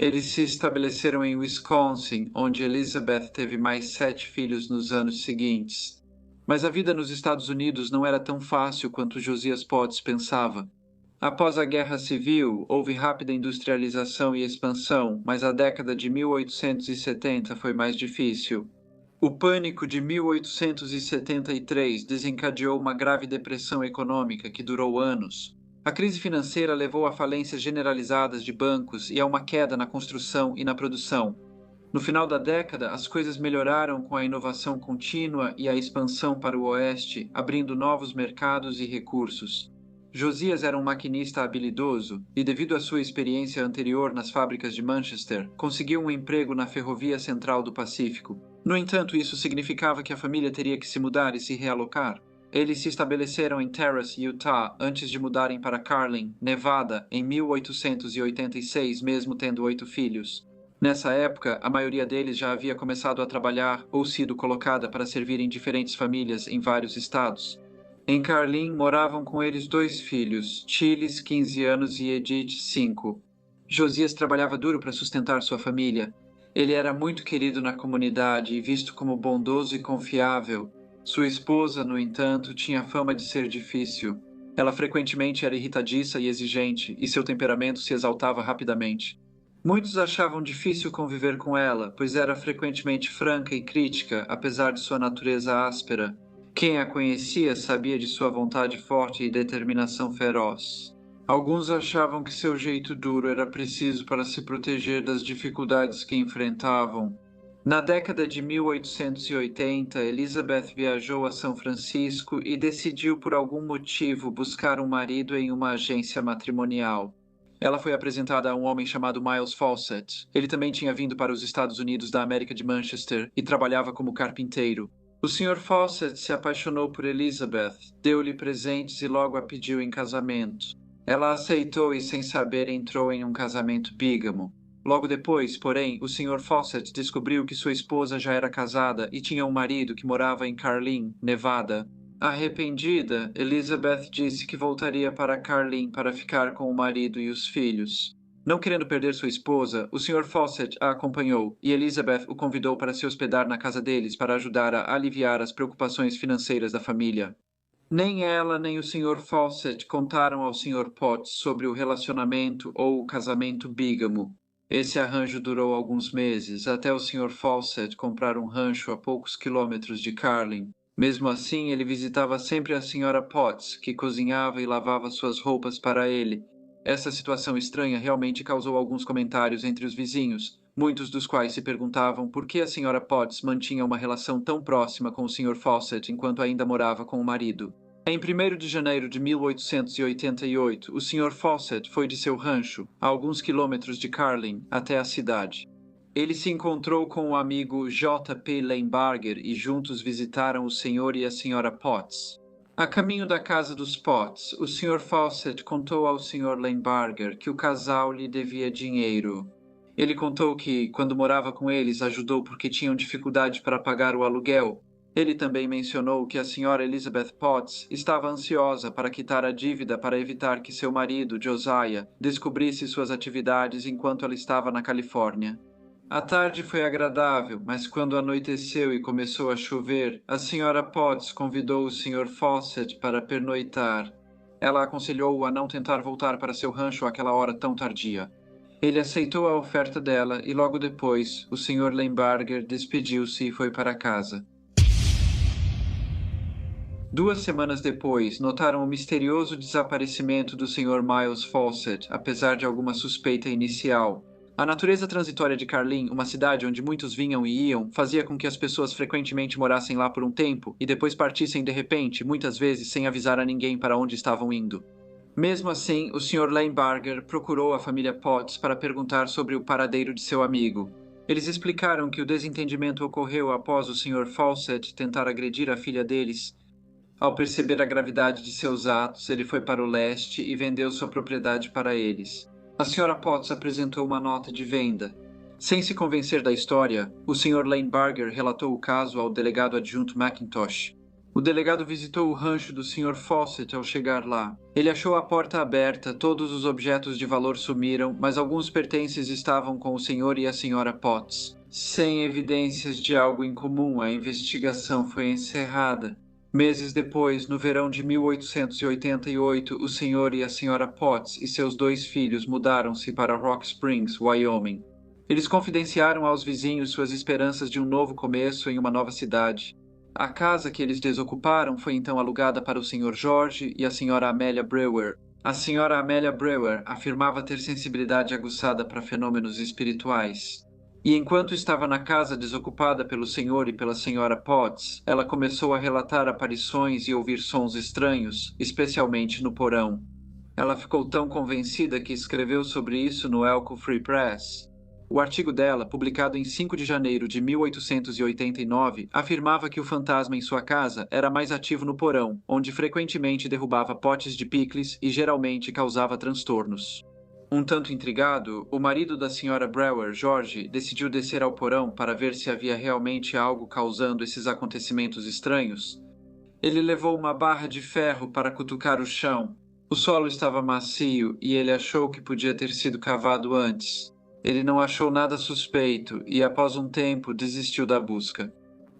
Eles se estabeleceram em Wisconsin, onde Elizabeth teve mais 7 filhos nos anos seguintes. Mas a vida nos Estados Unidos não era tão fácil quanto Josias Potts pensava. Após a Guerra Civil, houve rápida industrialização e expansão, mas a década de 1870 foi mais difícil. O Pânico de 1873 desencadeou uma grave depressão econômica que durou anos. A crise financeira levou a falências generalizadas de bancos e a uma queda na construção e na produção. No final da década, as coisas melhoraram com a inovação contínua e a expansão para o oeste, abrindo novos mercados e recursos. Josias era um maquinista habilidoso e, devido à sua experiência anterior nas fábricas de Manchester, conseguiu um emprego na Ferrovia Central do Pacífico. No entanto, isso significava que a família teria que se mudar e se realocar. Eles se estabeleceram em Terrace, Utah, antes de mudarem para Carlin, Nevada, em 1886, mesmo tendo 8 filhos. Nessa época, a maioria deles já havia começado a trabalhar ou sido colocada para servir em diferentes famílias em vários estados. Em Carlin moravam com eles 2 filhos, Chiles, 15 anos, e Edith, 5. Josias trabalhava duro para sustentar sua família. Ele era muito querido na comunidade e visto como bondoso e confiável. Sua esposa, no entanto, tinha fama de ser difícil. Ela frequentemente era irritadiça e exigente, e seu temperamento se exaltava rapidamente. Muitos achavam difícil conviver com ela, pois era frequentemente franca e crítica, apesar de sua natureza áspera. Quem a conhecia sabia de sua vontade forte e determinação feroz. Alguns achavam que seu jeito duro era preciso para se proteger das dificuldades que enfrentavam. Na década de 1880, Elizabeth viajou a São Francisco e decidiu por algum motivo buscar um marido em uma agência matrimonial. Ela foi apresentada a um homem chamado Miles Fawcett. Ele também tinha vindo para os Estados Unidos da América de Manchester e trabalhava como carpinteiro. O Sr. Fawcett se apaixonou por Elizabeth, deu-lhe presentes e logo a pediu em casamento. Ela aceitou e, sem saber, entrou em um casamento bígamo. Logo depois, porém, o Sr. Fawcett descobriu que sua esposa já era casada e tinha um marido que morava em Carlin, Nevada. Arrependida, Elizabeth disse que voltaria para Carlin para ficar com o marido e os filhos. Não querendo perder sua esposa, o Sr. Fawcett a acompanhou e Elizabeth o convidou para se hospedar na casa deles para ajudar a aliviar as preocupações financeiras da família. Nem ela nem o Sr. Fawcett contaram ao Sr. Potts sobre o relacionamento ou o casamento bígamo. Esse arranjo durou alguns meses, até o Sr. Fawcett comprar um rancho a poucos quilômetros de Carlin. Mesmo assim, ele visitava sempre a Sra. Potts, que cozinhava e lavava suas roupas para ele. Essa situação estranha realmente causou alguns comentários entre os vizinhos, muitos dos quais se perguntavam por que a Sra. Potts mantinha uma relação tão próxima com o Sr. Fawcett enquanto ainda morava com o marido. Em 1º de janeiro de 1888, o Sr. Fawcett foi de seu rancho, a alguns quilômetros de Carlin, até a cidade. Ele se encontrou com o amigo J. P. Leinbarger e juntos visitaram o Sr. e a Sra. Potts. A caminho da casa dos Potts, o Sr. Fawcett contou ao Sr. Leinbarger que o casal lhe devia dinheiro. Ele contou que, quando morava com eles, ajudou porque tinham dificuldade para pagar o aluguel. Ele também mencionou que a Sra. Elizabeth Potts estava ansiosa para quitar a dívida para evitar que seu marido, Josiah, descobrisse suas atividades enquanto ela estava na Califórnia. A tarde foi agradável, mas quando anoiteceu e começou a chover, a Sra. Potts convidou o Sr. Fawcett para pernoitar. Ela aconselhou-o a não tentar voltar para seu rancho àquela hora tão tardia. Ele aceitou a oferta dela e logo depois, o Sr. Leinbarger despediu-se e foi para casa. 2 semanas depois, notaram o misterioso desaparecimento do Sr. Miles Fawcett, apesar de alguma suspeita inicial. A natureza transitória de Carlin, uma cidade onde muitos vinham e iam, fazia com que as pessoas frequentemente morassem lá por um tempo e depois partissem de repente, muitas vezes sem avisar a ninguém para onde estavam indo. Mesmo assim, o Sr. Leinbarger procurou a família Potts para perguntar sobre o paradeiro de seu amigo. Eles explicaram que o desentendimento ocorreu após o Sr. Fawcett tentar agredir a filha deles. Ao perceber a gravidade de seus atos, ele foi para o leste e vendeu sua propriedade para eles. A Sra. Potts apresentou uma nota de venda. Sem se convencer da história, o Sr. Leinbarger relatou o caso ao delegado adjunto McIntosh. O delegado visitou o rancho do Sr. Fawcett ao chegar lá. Ele achou a porta aberta, todos os objetos de valor sumiram, mas alguns pertences estavam com o Sr. e a Sra. Potts. Sem evidências de algo incomum, a investigação foi encerrada. Meses depois, no verão de 1888, o Sr. e a Sra. Potts e seus 2 filhos mudaram-se para Rock Springs, Wyoming. Eles confidenciaram aos vizinhos suas esperanças de um novo começo em uma nova cidade. A casa que eles desocuparam foi então alugada para o Sr. George e a Sra. Amelia Brewer. A Sra. Amelia Brewer afirmava ter sensibilidade aguçada para fenômenos espirituais. E enquanto estava na casa desocupada pelo Sr. e pela Sra. Potts, ela começou a relatar aparições e ouvir sons estranhos, especialmente no porão. Ela ficou tão convencida que escreveu sobre isso no Elko Free Press. O artigo dela, publicado em 5 de janeiro de 1889, afirmava que o fantasma em sua casa era mais ativo no porão, onde frequentemente derrubava potes de picles e geralmente causava transtornos. Um tanto intrigado, o marido da Sra. Brewer, George, decidiu descer ao porão para ver se havia realmente algo causando esses acontecimentos estranhos. Ele levou uma barra de ferro para cutucar o chão. O solo estava macio e ele achou que podia ter sido cavado antes. Ele não achou nada suspeito e, após um tempo, desistiu da busca.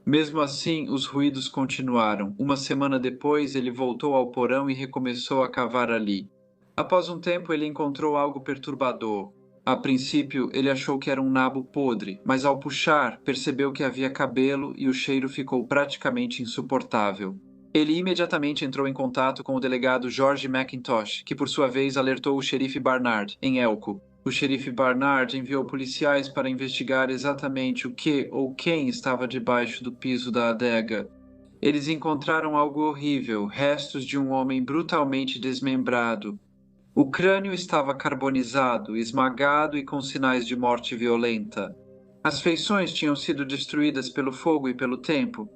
Mesmo assim, os ruídos continuaram. Uma semana depois, ele voltou ao porão e recomeçou a cavar ali. Após um tempo, ele encontrou algo perturbador. A princípio, ele achou que era um nabo podre, mas ao puxar, percebeu que havia cabelo e o cheiro ficou praticamente insuportável. Ele imediatamente entrou em contato com o delegado George McIntosh, que por sua vez alertou o xerife Barnard, em Elko. O xerife Barnard enviou policiais para investigar exatamente o que ou quem estava debaixo do piso da adega. Eles encontraram algo horrível, restos de um homem brutalmente desmembrado. O crânio estava carbonizado, esmagado e com sinais de morte violenta. As feições tinham sido destruídas pelo fogo e pelo tempo.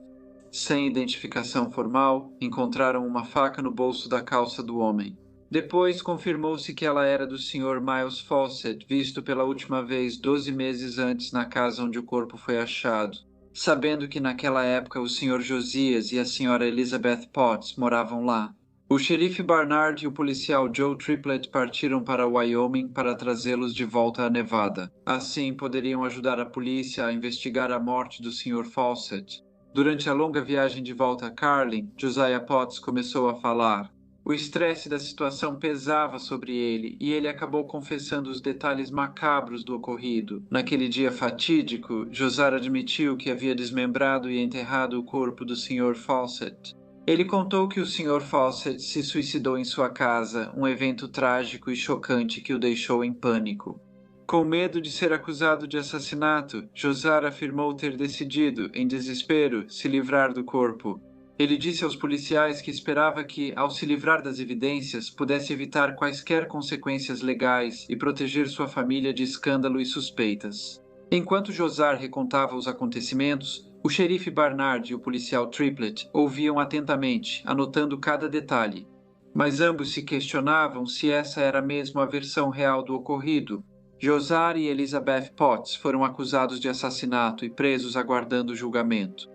Sem identificação formal, encontraram uma faca no bolso da calça do homem. Depois confirmou-se que ela era do Sr. Miles Fawcett, visto pela última vez 12 meses antes na casa onde o corpo foi achado, sabendo que naquela época o Sr. Josias e a Sra. Elizabeth Potts moravam lá. O xerife Barnard e o policial Joe Triplett partiram para Wyoming para trazê-los de volta a Nevada. Assim, poderiam ajudar a polícia a investigar a morte do Sr. Fawcett. Durante a longa viagem de volta a Carlin, Josiah Potts começou a falar. O estresse da situação pesava sobre ele e ele acabou confessando os detalhes macabros do ocorrido. Naquele dia fatídico, Josiah admitiu que havia desmembrado e enterrado o corpo do Sr. Fawcett. Ele contou que o Sr. Fawcett se suicidou em sua casa, um evento trágico e chocante que o deixou em pânico. Com medo de ser acusado de assassinato, Josiah afirmou ter decidido, em desespero, se livrar do corpo. Ele disse aos policiais que esperava que, ao se livrar das evidências, pudesse evitar quaisquer consequências legais e proteger sua família de escândalo e suspeitas. Enquanto Josiah recontava os acontecimentos, o xerife Barnard e o policial Triplett ouviam atentamente, anotando cada detalhe. Mas ambos se questionavam se essa era mesmo a versão real do ocorrido. Josiah e Elizabeth Potts foram acusados de assassinato e presos aguardando o julgamento.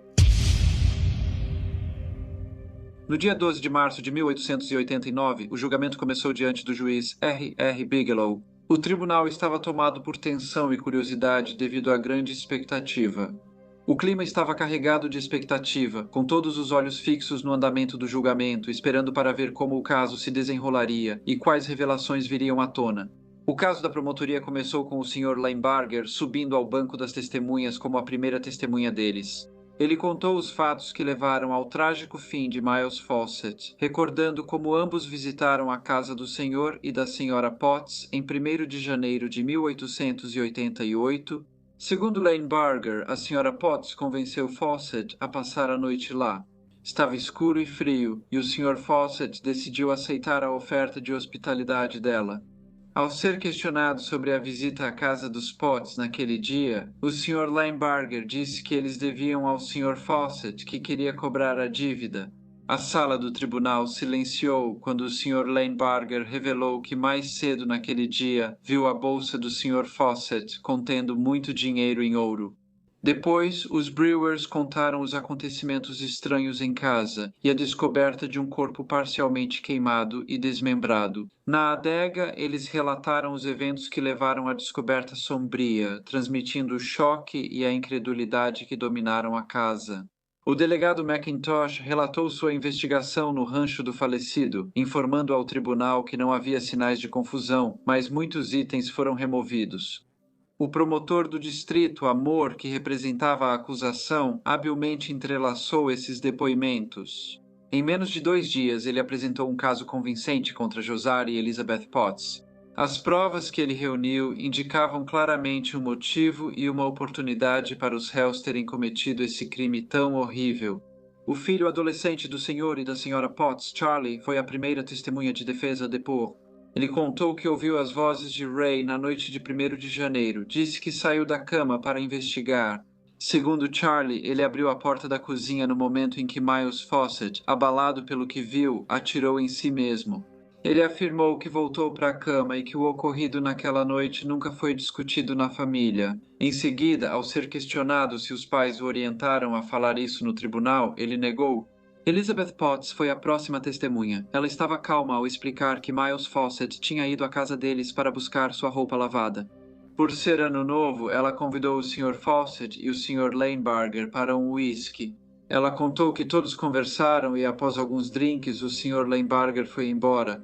No dia 12 de março de 1889, o julgamento começou diante do juiz R. R. Bigelow. O tribunal estava tomado por tensão e curiosidade devido à grande expectativa. O clima estava carregado de expectativa, com todos os olhos fixos no andamento do julgamento, esperando para ver como o caso se desenrolaria e quais revelações viriam à tona. O caso da promotoria começou com o Sr. Linebarger subindo ao banco das testemunhas como a primeira testemunha deles. Ele contou os fatos que levaram ao trágico fim de Miles Fawcett, recordando como ambos visitaram a casa do Sr. e da Sra. Potts em 1º de janeiro de 1888. Segundo Linebarger, a Sra. Potts convenceu Fawcett a passar a noite lá. Estava escuro e frio, e o Sr. Fawcett decidiu aceitar a oferta de hospitalidade dela. Ao ser questionado sobre a visita à casa dos Potts naquele dia, o Sr. Linebarger disse que eles deviam ao Sr. Fawcett, que queria cobrar a dívida. A sala do tribunal silenciou quando o Sr. Linebarger revelou que mais cedo naquele dia viu a bolsa do Sr. Fawcett contendo muito dinheiro em ouro. Depois, os Brewers contaram os acontecimentos estranhos em casa e a descoberta de um corpo parcialmente queimado e desmembrado. Na adega, eles relataram os eventos que levaram à descoberta sombria, transmitindo o choque e a incredulidade que dominaram a casa. O delegado McIntosh relatou sua investigação no rancho do falecido, informando ao tribunal que não havia sinais de confusão, mas muitos itens foram removidos. O promotor do distrito, Amor, que representava a acusação, habilmente entrelaçou esses depoimentos. Em menos de 2 dias, ele apresentou um caso convincente contra Josiah e Elizabeth Potts. As provas que ele reuniu indicavam claramente um motivo e uma oportunidade para os réus terem cometido esse crime tão horrível. O filho adolescente do Sr. e da Sra. Potts, Charlie, foi a primeira testemunha de defesa a depor. Ele contou que ouviu as vozes de Ray na noite de 1º de janeiro. Disse que saiu da cama para investigar. Segundo Charlie, ele abriu a porta da cozinha no momento em que Miles Fawcett, abalado pelo que viu, atirou em si mesmo. Ele afirmou que voltou para a cama e que o ocorrido naquela noite nunca foi discutido na família. Em seguida, ao ser questionado se os pais o orientaram a falar isso no tribunal, ele negou. Elizabeth Potts foi a próxima testemunha. Ela estava calma ao explicar que Miles Fawcett tinha ido à casa deles para buscar sua roupa lavada. Por ser ano novo, ela convidou o Sr. Fawcett e o Sr. Linebarger para um whisky. Ela contou que todos conversaram e, após alguns drinks, o Sr. Linebarger foi embora.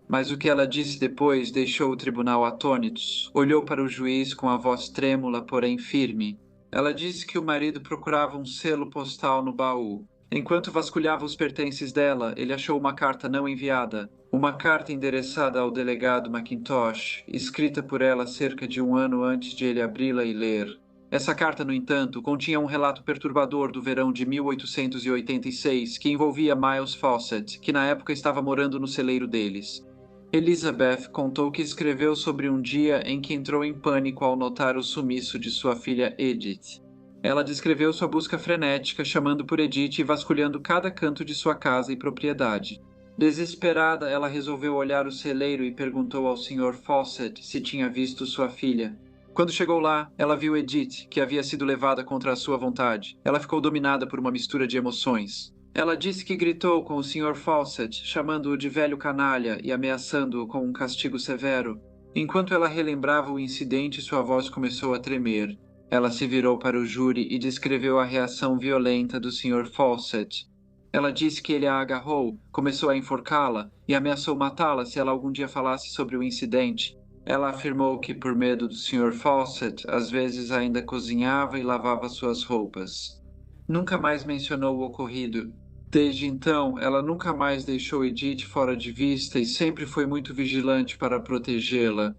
Mas o que ela disse depois deixou o tribunal atônitos. Olhou para o juiz com a voz trêmula, porém firme. Ela disse que o marido procurava um selo postal no baú. Enquanto vasculhava os pertences dela, ele achou uma carta não enviada. Uma carta endereçada ao delegado McIntosh, escrita por ela cerca de 1 ano antes de ele abri-la e ler. Essa carta, no entanto, continha um relato perturbador do verão de 1886 que envolvia Miles Fawcett, que na época estava morando no celeiro deles. Elizabeth contou que escreveu sobre um dia em que entrou em pânico ao notar o sumiço de sua filha Edith. Ela descreveu sua busca frenética, chamando por Edith e vasculhando cada canto de sua casa e propriedade. Desesperada, ela resolveu olhar o celeiro e perguntou ao Sr. Fawcett se tinha visto sua filha. Quando chegou lá, ela viu Edith, que havia sido levada contra a sua vontade. Ela ficou dominada por uma mistura de emoções. Ela disse que gritou com o Sr. Fawcett, chamando-o de velho canalha e ameaçando-o com um castigo severo. Enquanto ela relembrava o incidente, sua voz começou a tremer. Ela se virou para o júri e descreveu a reação violenta do Sr. Fawcett. Ela disse que ele a agarrou, começou a enforcá-la e ameaçou matá-la se ela algum dia falasse sobre o incidente. Ela afirmou que, por medo do Sr. Fawcett, às vezes ainda cozinhava e lavava suas roupas. Nunca mais mencionou o ocorrido. Desde então, ela nunca mais deixou Edith fora de vista e sempre foi muito vigilante para protegê-la.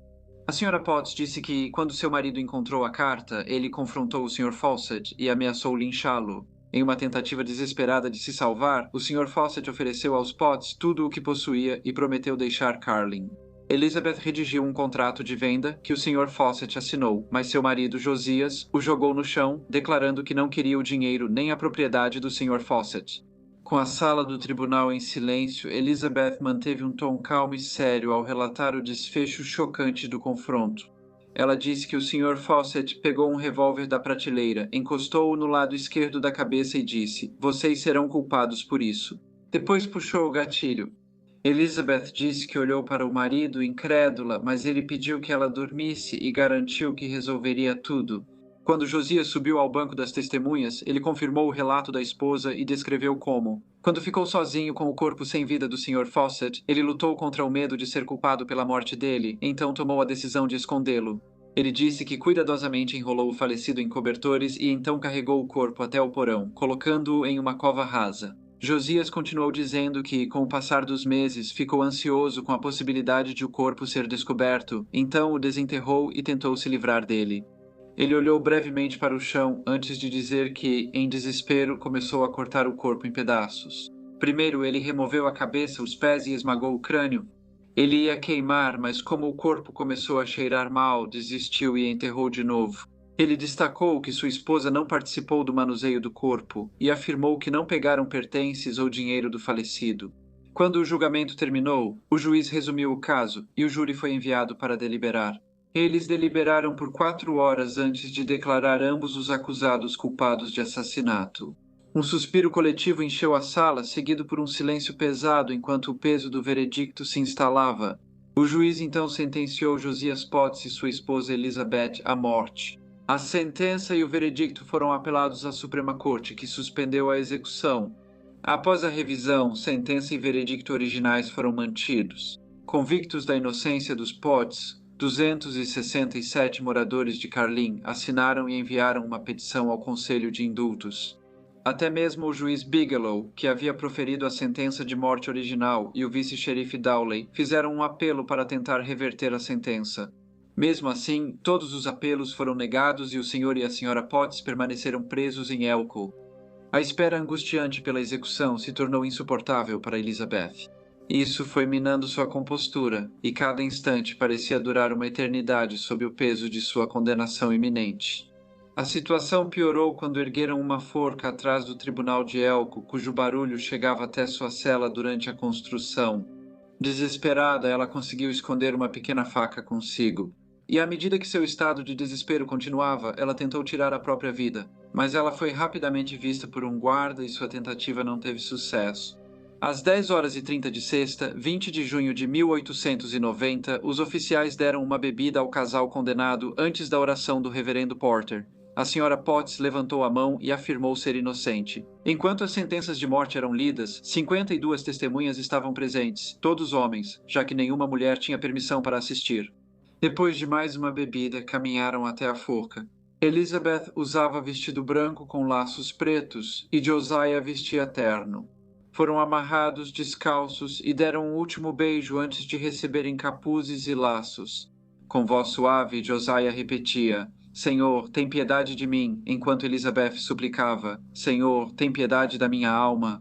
A Sra. Potts disse que, quando seu marido encontrou a carta, ele confrontou o Sr. Fawcett e ameaçou linchá-lo. Em uma tentativa desesperada de se salvar, o Sr. Fawcett ofereceu aos Potts tudo o que possuía e prometeu deixar Carlin. Elizabeth redigiu um contrato de venda que o Sr. Fawcett assinou, mas seu marido, Josias, o jogou no chão, declarando que não queria o dinheiro nem a propriedade do Sr. Fawcett. Com a sala do tribunal em silêncio, Elizabeth manteve um tom calmo e sério ao relatar o desfecho chocante do confronto. Ela disse que o Sr. Fawcett pegou um revólver da prateleira, encostou-o no lado esquerdo da cabeça e disse: "Vocês serão culpados por isso." Depois puxou o gatilho. Elizabeth disse que olhou para o marido, incrédula, mas ele pediu que ela dormisse e garantiu que resolveria tudo. Quando Josias subiu ao banco das testemunhas, ele confirmou o relato da esposa e descreveu como. Quando ficou sozinho com o corpo sem vida do Sr. Fawcett, ele lutou contra o medo de ser culpado pela morte dele, então tomou a decisão de escondê-lo. Ele disse que cuidadosamente enrolou o falecido em cobertores e então carregou o corpo até o porão, colocando-o em uma cova rasa. Josias continuou dizendo que, com o passar dos meses, ficou ansioso com a possibilidade de o corpo ser descoberto, então o desenterrou e tentou se livrar dele. Ele olhou brevemente para o chão antes de dizer que, em desespero, começou a cortar o corpo em pedaços. Primeiro, ele removeu a cabeça, os pés e esmagou o crânio. Ele ia queimar, mas como o corpo começou a cheirar mal, desistiu e enterrou de novo. Ele destacou que sua esposa não participou do manuseio do corpo e afirmou que não pegaram pertences ou dinheiro do falecido. Quando o julgamento terminou, o juiz resumiu o caso e o júri foi enviado para deliberar. Eles deliberaram por 4 horas antes de declarar ambos os acusados culpados de assassinato. Um suspiro coletivo encheu a sala, seguido por um silêncio pesado enquanto o peso do veredicto se instalava. O juiz então sentenciou Josias Potts e sua esposa Elizabeth à morte. A sentença e o veredicto foram apelados à Suprema Corte, que suspendeu a execução. Após a revisão, sentença e veredicto originais foram mantidos. Convictos da inocência dos Potts, 267 moradores de Carlin assinaram e enviaram uma petição ao Conselho de Indultos. Até mesmo o juiz Bigelow, que havia proferido a sentença de morte original, e o vice-xerife Dowley fizeram um apelo para tentar reverter a sentença. Mesmo assim, todos os apelos foram negados e o Sr. e a Sra. Potts permaneceram presos em Elko. A espera angustiante pela execução se tornou insuportável para Elizabeth. Isso foi minando sua compostura, e cada instante parecia durar uma eternidade sob o peso de sua condenação iminente. A situação piorou quando ergueram uma forca atrás do tribunal de Elko, cujo barulho chegava até sua cela durante a construção. Desesperada, ela conseguiu esconder uma pequena faca consigo. E à medida que seu estado de desespero continuava, ela tentou tirar a própria vida, mas ela foi rapidamente vista por um guarda e sua tentativa não teve sucesso. Às 10h30 de sexta, 20 de junho de 1890, os oficiais deram uma bebida ao casal condenado antes da oração do reverendo Porter. A Sra. Potts levantou a mão e afirmou ser inocente. Enquanto as sentenças de morte eram lidas, 52 testemunhas estavam presentes, todos homens, já que nenhuma mulher tinha permissão para assistir. Depois de mais uma bebida, caminharam até a forca. Elizabeth usava vestido branco com laços pretos e Josiah vestia terno. Foram amarrados descalços e deram um último beijo antes de receberem capuzes e laços. Com voz suave, Josiah repetia: "Senhor, tem piedade de mim", enquanto Elizabeth suplicava: "Senhor, tem piedade da minha alma."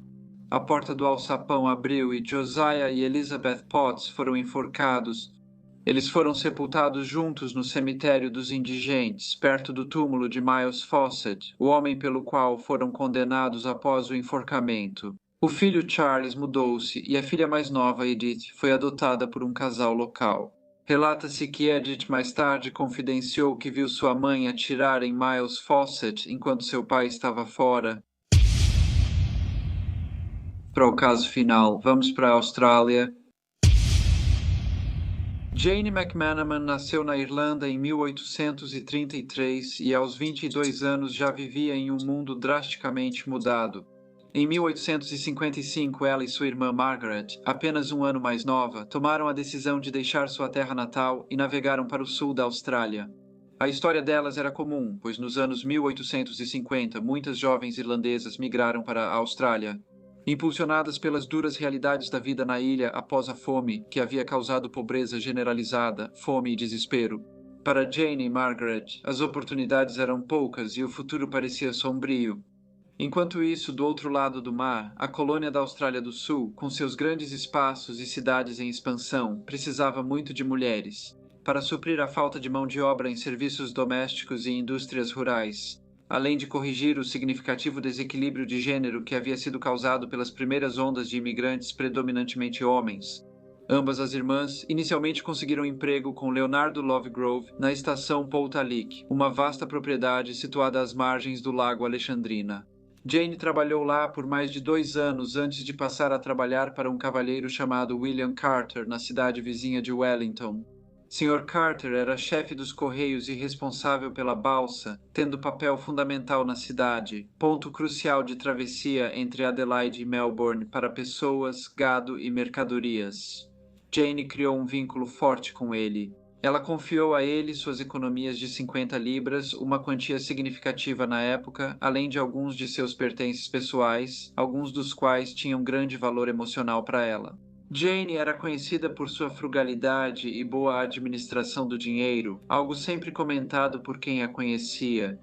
A porta do alçapão abriu e Josiah e Elizabeth Potts foram enforcados. Eles foram sepultados juntos no cemitério dos indigentes, perto do túmulo de Miles Fawcett, o homem pelo qual foram condenados após o enforcamento. O filho Charles mudou-se e a filha mais nova, Edith, foi adotada por um casal local. Relata-se que Edith mais tarde confidenciou que viu sua mãe atirar em Miles Fawcett enquanto seu pai estava fora. Para o caso final, vamos para a Austrália. Jane McManaman nasceu na Irlanda em 1833 e aos 22 anos já vivia em um mundo drasticamente mudado. Em 1855, ela e sua irmã Margaret, apenas um ano mais nova, tomaram a decisão de deixar sua terra natal e navegaram para o sul da Austrália. A história delas era comum, pois nos anos 1850 muitas jovens irlandesas migraram para a Austrália, impulsionadas pelas duras realidades da vida na ilha após a fome, que havia causado pobreza generalizada, fome e desespero. Para Jane e Margaret, as oportunidades eram poucas e o futuro parecia sombrio. Enquanto isso, do outro lado do mar, a colônia da Austrália do Sul, com seus grandes espaços e cidades em expansão, precisava muito de mulheres, para suprir a falta de mão de obra em serviços domésticos e indústrias rurais, além de corrigir o significativo desequilíbrio de gênero que havia sido causado pelas primeiras ondas de imigrantes predominantemente homens. Ambas as irmãs inicialmente conseguiram emprego com Leonardo Lovegrove na estação Poutallic, uma vasta propriedade situada às margens do Lago Alexandrina. Jane trabalhou lá por mais de 2 anos antes de passar a trabalhar para um cavalheiro chamado William Carter na cidade vizinha de Wellington. Sr. Carter era chefe dos Correios e responsável pela balsa, tendo papel fundamental na cidade, ponto crucial de travessia entre Adelaide e Melbourne para pessoas, gado e mercadorias. Jane criou um vínculo forte com ele. Ela confiou a ele suas economias de 50 libras, uma quantia significativa na época, além de alguns de seus pertences pessoais, alguns dos quais tinham grande valor emocional para ela. Jane era conhecida por sua frugalidade e boa administração do dinheiro, algo sempre comentado por quem a conhecia.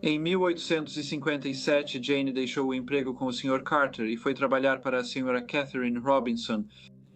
Em 1857, Jane deixou o emprego com o Sr. Carter e foi trabalhar para a Sra. Catherine Robinson,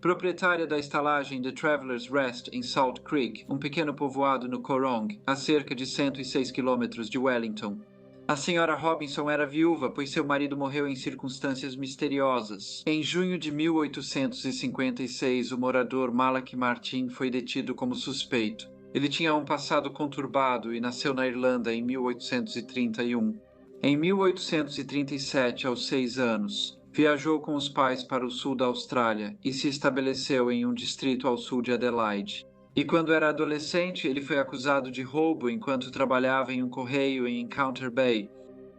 proprietária da estalagem The Traveller's Rest em Salt Creek, um pequeno povoado no Coorong, a cerca de 106 quilômetros de Wellington. A Sra. Robinson era viúva, pois seu marido morreu em circunstâncias misteriosas. Em junho de 1856, o morador Malach Martin foi detido como suspeito. Ele tinha um passado conturbado e nasceu na Irlanda em 1831. Em 1837, aos 6 anos, viajou com os pais para o sul da Austrália e se estabeleceu em um distrito ao sul de Adelaide. E quando era adolescente, ele foi acusado de roubo enquanto trabalhava em um correio em Encounter Bay.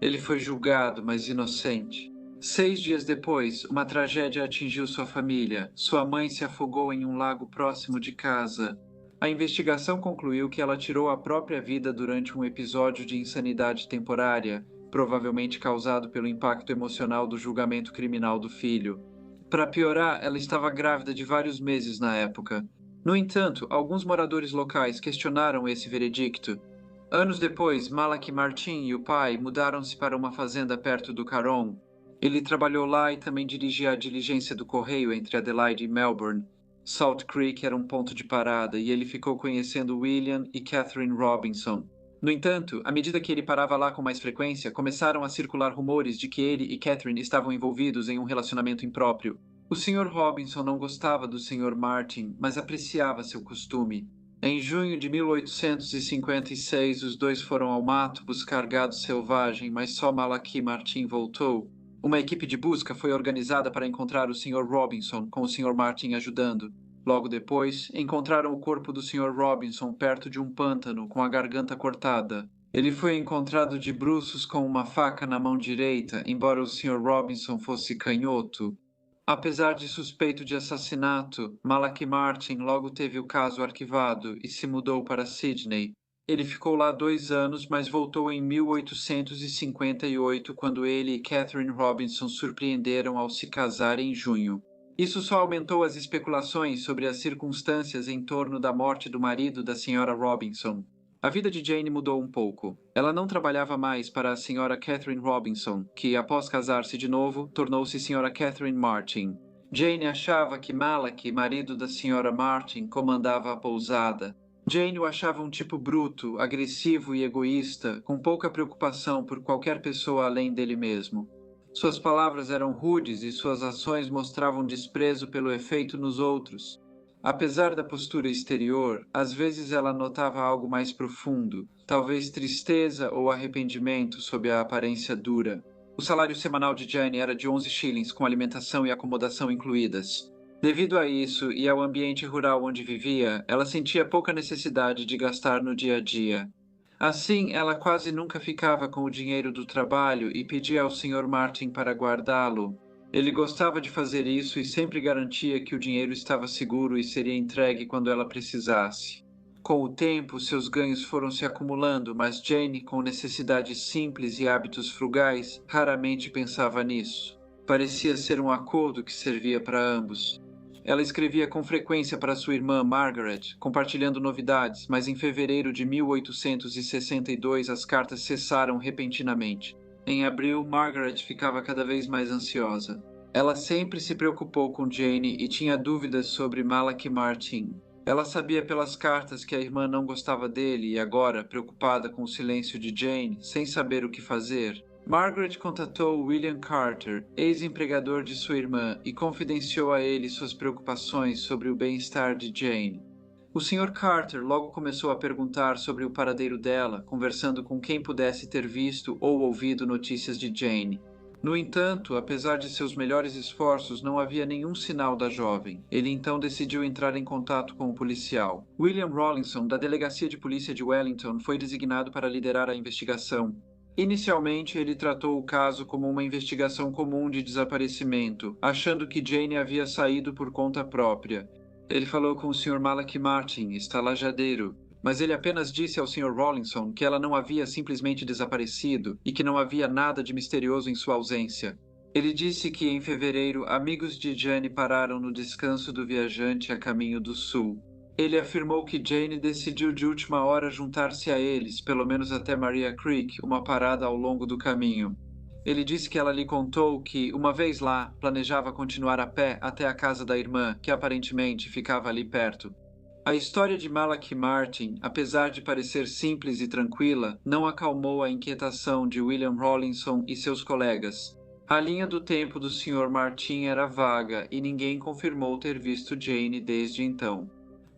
Ele foi julgado, mas inocente. 6 dias depois, uma tragédia atingiu sua família. Sua mãe se afogou em um lago próximo de casa. A investigação concluiu que ela tirou a própria vida durante um episódio de insanidade temporária, provavelmente causado pelo impacto emocional do julgamento criminal do filho. Para piorar, ela estava grávida de vários meses na época. No entanto, alguns moradores locais questionaram esse veredicto. Anos depois, Malach Martin e o pai mudaram-se para uma fazenda perto do Coorong. Ele trabalhou lá e também dirigia a diligência do correio entre Adelaide e Melbourne. Salt Creek era um ponto de parada e ele ficou conhecendo William e Catherine Robinson. No entanto, à medida que ele parava lá com mais frequência, começaram a circular rumores de que ele e Catherine estavam envolvidos em um relacionamento impróprio. O Sr. Robinson não gostava do Sr. Martin, mas apreciava seu costume. Em junho de 1856, os dois foram ao mato buscar gado selvagem, mas só Malach Martin voltou. Uma equipe de busca foi organizada para encontrar o Sr. Robinson, com o Sr. Martin ajudando. Logo depois, encontraram o corpo do Sr. Robinson perto de um pântano, com a garganta cortada. Ele foi encontrado de bruços com uma faca na mão direita, embora o Sr. Robinson fosse canhoto. Apesar de suspeito de assassinato, Malach Martin logo teve o caso arquivado e se mudou para Sydney. Ele ficou lá 2 anos, mas voltou em 1858, quando ele e Catherine Robinson surpreenderam ao se casar em junho. Isso só aumentou as especulações sobre as circunstâncias em torno da morte do marido da Sra. Robinson. A vida de Jane mudou um pouco. Ela não trabalhava mais para a Sra. Catherine Robinson, que, após casar-se de novo, tornou-se Sra. Catherine Martin. Jane achava que Malach, marido da Sra. Martin, comandava a pousada. Jane o achava um tipo bruto, agressivo e egoísta, com pouca preocupação por qualquer pessoa além dele mesmo. Suas palavras eram rudes e suas ações mostravam desprezo pelo efeito nos outros. Apesar da postura exterior, às vezes ela notava algo mais profundo, talvez tristeza ou arrependimento sob a aparência dura. O salário semanal de Jane era de 11 shillings, com alimentação e acomodação incluídas. Devido a isso e ao ambiente rural onde vivia, ela sentia pouca necessidade de gastar no dia a dia. Assim, ela quase nunca ficava com o dinheiro do trabalho e pedia ao Sr. Martin para guardá-lo. Ele gostava de fazer isso e sempre garantia que o dinheiro estava seguro e seria entregue quando ela precisasse. Com o tempo, seus ganhos foram se acumulando, mas Jane, com necessidades simples e hábitos frugais, raramente pensava nisso. Parecia ser um acordo que servia para ambos. Ela escrevia com frequência para sua irmã Margaret, compartilhando novidades, mas em fevereiro de 1862 as cartas cessaram repentinamente. Em abril, Margaret ficava cada vez mais ansiosa. Ela sempre se preocupou com Jane e tinha dúvidas sobre Malachi Martin. Ela sabia pelas cartas que a irmã não gostava dele e agora, preocupada com o silêncio de Jane, sem saber o que fazer, Margaret contatou William Carter, ex-empregador de sua irmã, e confidenciou a ele suas preocupações sobre o bem-estar de Jane. O Sr. Carter logo começou a perguntar sobre o paradeiro dela, conversando com quem pudesse ter visto ou ouvido notícias de Jane. No entanto, apesar de seus melhores esforços, não havia nenhum sinal da jovem. Ele então decidiu entrar em contato com o policial. William Rawlinson, da Delegacia de Polícia de Wellington, foi designado para liderar a investigação. Inicialmente, ele tratou o caso como uma investigação comum de desaparecimento, achando que Jane havia saído por conta própria. Ele falou com o Sr. Malachi Martin, estalajadeiro, mas ele apenas disse ao Sr. Rawlinson que ela não havia simplesmente desaparecido e que não havia nada de misterioso em sua ausência. Ele disse que em fevereiro amigos de Jane pararam no descanso do viajante a caminho do sul. Ele afirmou que Jane decidiu de última hora juntar-se a eles, pelo menos até Maria Creek, uma parada ao longo do caminho. Ele disse que ela lhe contou que, uma vez lá, planejava continuar a pé até a casa da irmã, que aparentemente ficava ali perto. A história de Malachi Martin, apesar de parecer simples e tranquila, não acalmou a inquietação de William Rawlinson e seus colegas. A linha do tempo do Sr. Martin era vaga e ninguém confirmou ter visto Jane desde então.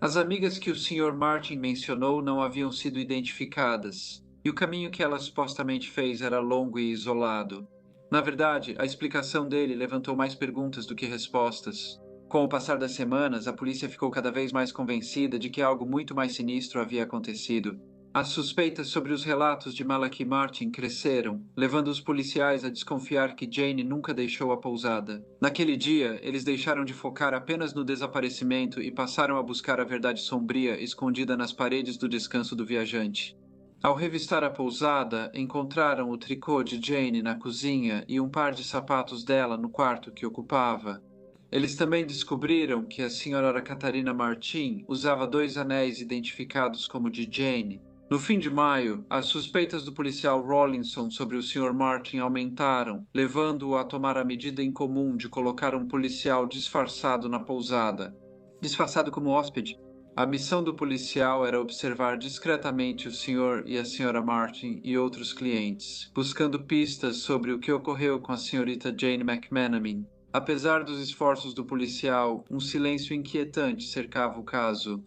As amigas que o Sr. Martin mencionou não haviam sido identificadas, e o caminho que ela supostamente fez era longo e isolado. Na verdade, a explicação dele levantou mais perguntas do que respostas. Com o passar das semanas, a polícia ficou cada vez mais convencida de que algo muito mais sinistro havia acontecido. As suspeitas sobre os relatos de Malachi Martin cresceram, levando os policiais a desconfiar que Jane nunca deixou a pousada. Naquele dia, eles deixaram de focar apenas no desaparecimento e passaram a buscar a verdade sombria escondida nas paredes do descanso do viajante. Ao revistar a pousada, encontraram o tricô de Jane na cozinha e um par de sapatos dela no quarto que ocupava. Eles também descobriram que a Sra. Catarina Martin usava 2 anéis identificados como de Jane. No fim de maio, as suspeitas do policial Rawlinson sobre o Sr. Martin aumentaram, levando-o a tomar a medida incomum de colocar um policial disfarçado na pousada. Disfarçado como hóspede. A missão do policial era observar discretamente o Sr. e a Sra. Martin e outros clientes, buscando pistas sobre o que ocorreu com a Srta. Jane McManaman. Apesar dos esforços do policial, um silêncio inquietante cercava o caso.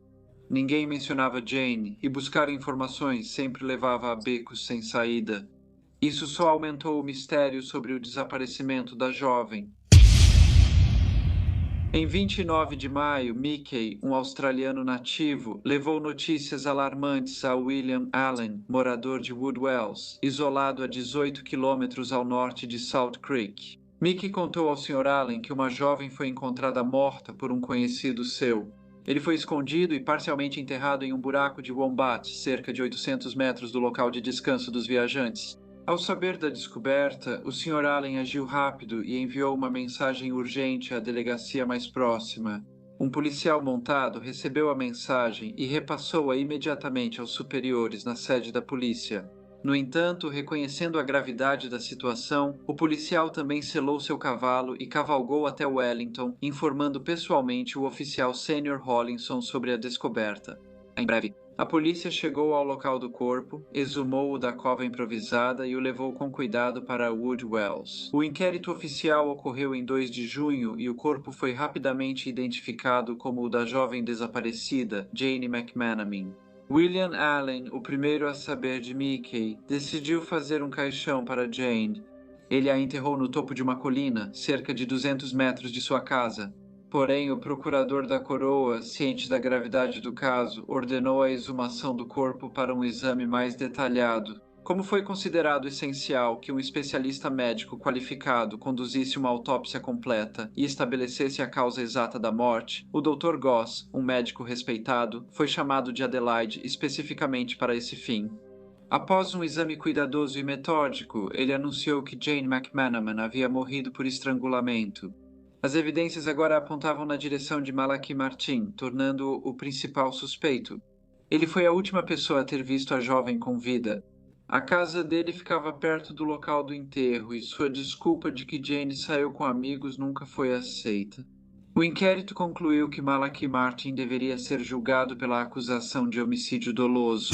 Ninguém mencionava Jane, e buscar informações sempre levava a becos sem saída. Isso só aumentou o mistério sobre o desaparecimento da jovem. Em 29 de maio, Mickey, um australiano nativo, levou notícias alarmantes a William Allen, morador de Woodwells, isolado a 18 quilômetros ao norte de Salt Creek. Mickey contou ao Sr. Allen que uma jovem foi encontrada morta por um conhecido seu. Ele foi escondido e parcialmente enterrado em um buraco de Wombat, cerca de 800 metros do local de descanso dos viajantes. Ao saber da descoberta, o Sr. Allen agiu rápido e enviou uma mensagem urgente à delegacia mais próxima. Um policial montado recebeu a mensagem e repassou-a imediatamente aos superiores na sede da polícia. No entanto, reconhecendo a gravidade da situação, o policial também selou seu cavalo e cavalgou até Wellington, informando pessoalmente o oficial sênior Rawlinson sobre a descoberta. Em breve, A polícia chegou ao local do corpo, exumou-o da cova improvisada e o levou com cuidado para Wood Wells. O inquérito oficial ocorreu em 2 de junho e o corpo foi rapidamente identificado como o da jovem desaparecida, Jane McManaman. William Allen, o primeiro a saber de Mickey, decidiu fazer um caixão para Jane. Ele a enterrou no topo de uma colina, cerca de 200 metros de sua casa. Porém, o procurador da coroa, ciente da gravidade do caso, ordenou a exumação do corpo para um exame mais detalhado. Como foi considerado essencial que um especialista médico qualificado conduzisse uma autópsia completa e estabelecesse a causa exata da morte, o Dr. Goss, um médico respeitado, foi chamado de Adelaide especificamente para esse fim. Após um exame cuidadoso e metódico, ele anunciou que Jane McManaman havia morrido por estrangulamento. As evidências agora apontavam na direção de Malachi Martin, tornando-o o principal suspeito. Ele foi a última pessoa a ter visto a jovem com vida. A casa dele ficava perto do local do enterro e sua desculpa de que Jane saiu com amigos nunca foi aceita. O inquérito concluiu que Malachi Martin deveria ser julgado pela acusação de homicídio doloso.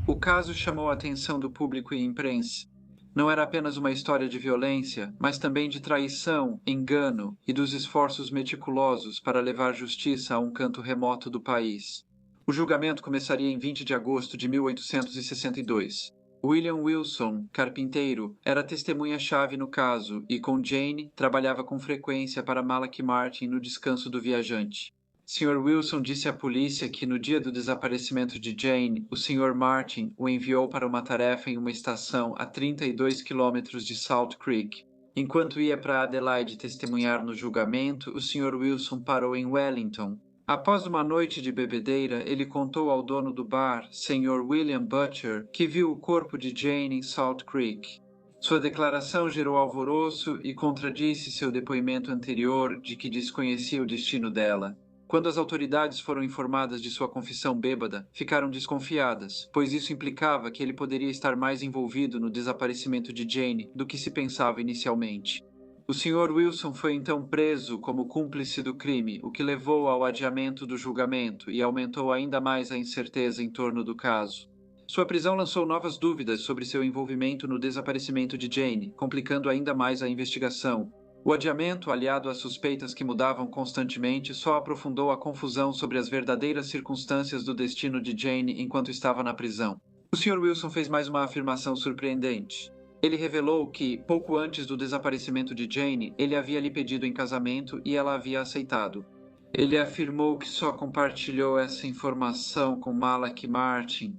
O caso chamou a atenção do público e imprensa. Não era apenas uma história de violência, mas também de traição, engano e dos esforços meticulosos para levar justiça a um canto remoto do país. O julgamento começaria em 20 de agosto de 1862. William Wilson, carpinteiro, era testemunha-chave no caso e, com Jane, trabalhava com frequência para Malachi Martin no descanso do viajante. Sr. Wilson disse à polícia que no dia do desaparecimento de Jane, o Sr. Martin o enviou para uma tarefa em uma estação a 32 quilômetros de Salt Creek. Enquanto ia para Adelaide testemunhar no julgamento, o Sr. Wilson parou em Wellington. Após uma noite de bebedeira, ele contou ao dono do bar, Sr. William Butcher, que viu o corpo de Jane em Salt Creek. Sua declaração gerou alvoroço e contradisse seu depoimento anterior de que desconhecia o destino dela. Quando as autoridades foram informadas de sua confissão bêbada, ficaram desconfiadas, pois isso implicava que ele poderia estar mais envolvido no desaparecimento de Jane do que se pensava inicialmente. O Sr. Wilson foi então preso como cúmplice do crime, o que levou ao adiamento do julgamento e aumentou ainda mais a incerteza em torno do caso. Sua prisão lançou novas dúvidas sobre seu envolvimento no desaparecimento de Jane, complicando ainda mais a investigação. O adiamento, aliado às suspeitas que mudavam constantemente, só aprofundou a confusão sobre as verdadeiras circunstâncias do destino de Jane enquanto estava na prisão. O Sr. Wilson fez mais uma afirmação surpreendente. Ele revelou que, pouco antes do desaparecimento de Jane, ele havia lhe pedido em casamento e ela havia aceitado. Ele afirmou que só compartilhou essa informação com Malachi Martin.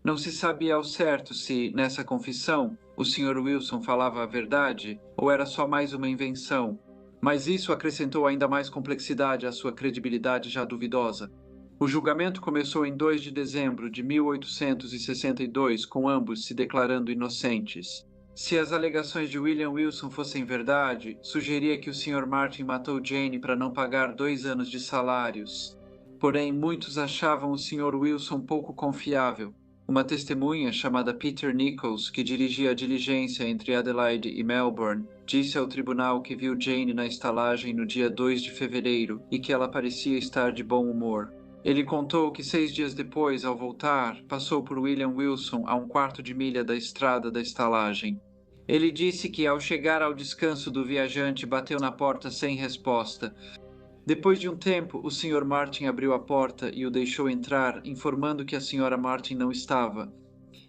Não se sabia ao certo se, nessa confissão, o Sr. Wilson falava a verdade ou era só mais uma invenção, mas isso acrescentou ainda mais complexidade à sua credibilidade já duvidosa. O julgamento começou em 2 de dezembro de 1862, com ambos se declarando inocentes. Se as alegações de William Wilson fossem verdade, sugeria que o Sr. Martin matou Jane para não pagar 2 anos de salários. Porém, muitos achavam o Sr. Wilson pouco confiável. Uma testemunha chamada Peter Nichols, que dirigia a diligência entre Adelaide e Melbourne, disse ao tribunal que viu Jane na estalagem no dia 2 de fevereiro e que ela parecia estar de bom humor. Ele contou que 6 dias depois, ao voltar, passou por William Wilson a 1/4 de milha da estrada da estalagem. Ele disse que, ao chegar ao descanso do viajante, bateu na porta sem resposta. Depois de um tempo, o Sr. Martin abriu a porta e o deixou entrar, informando que a Sra. Martin não estava.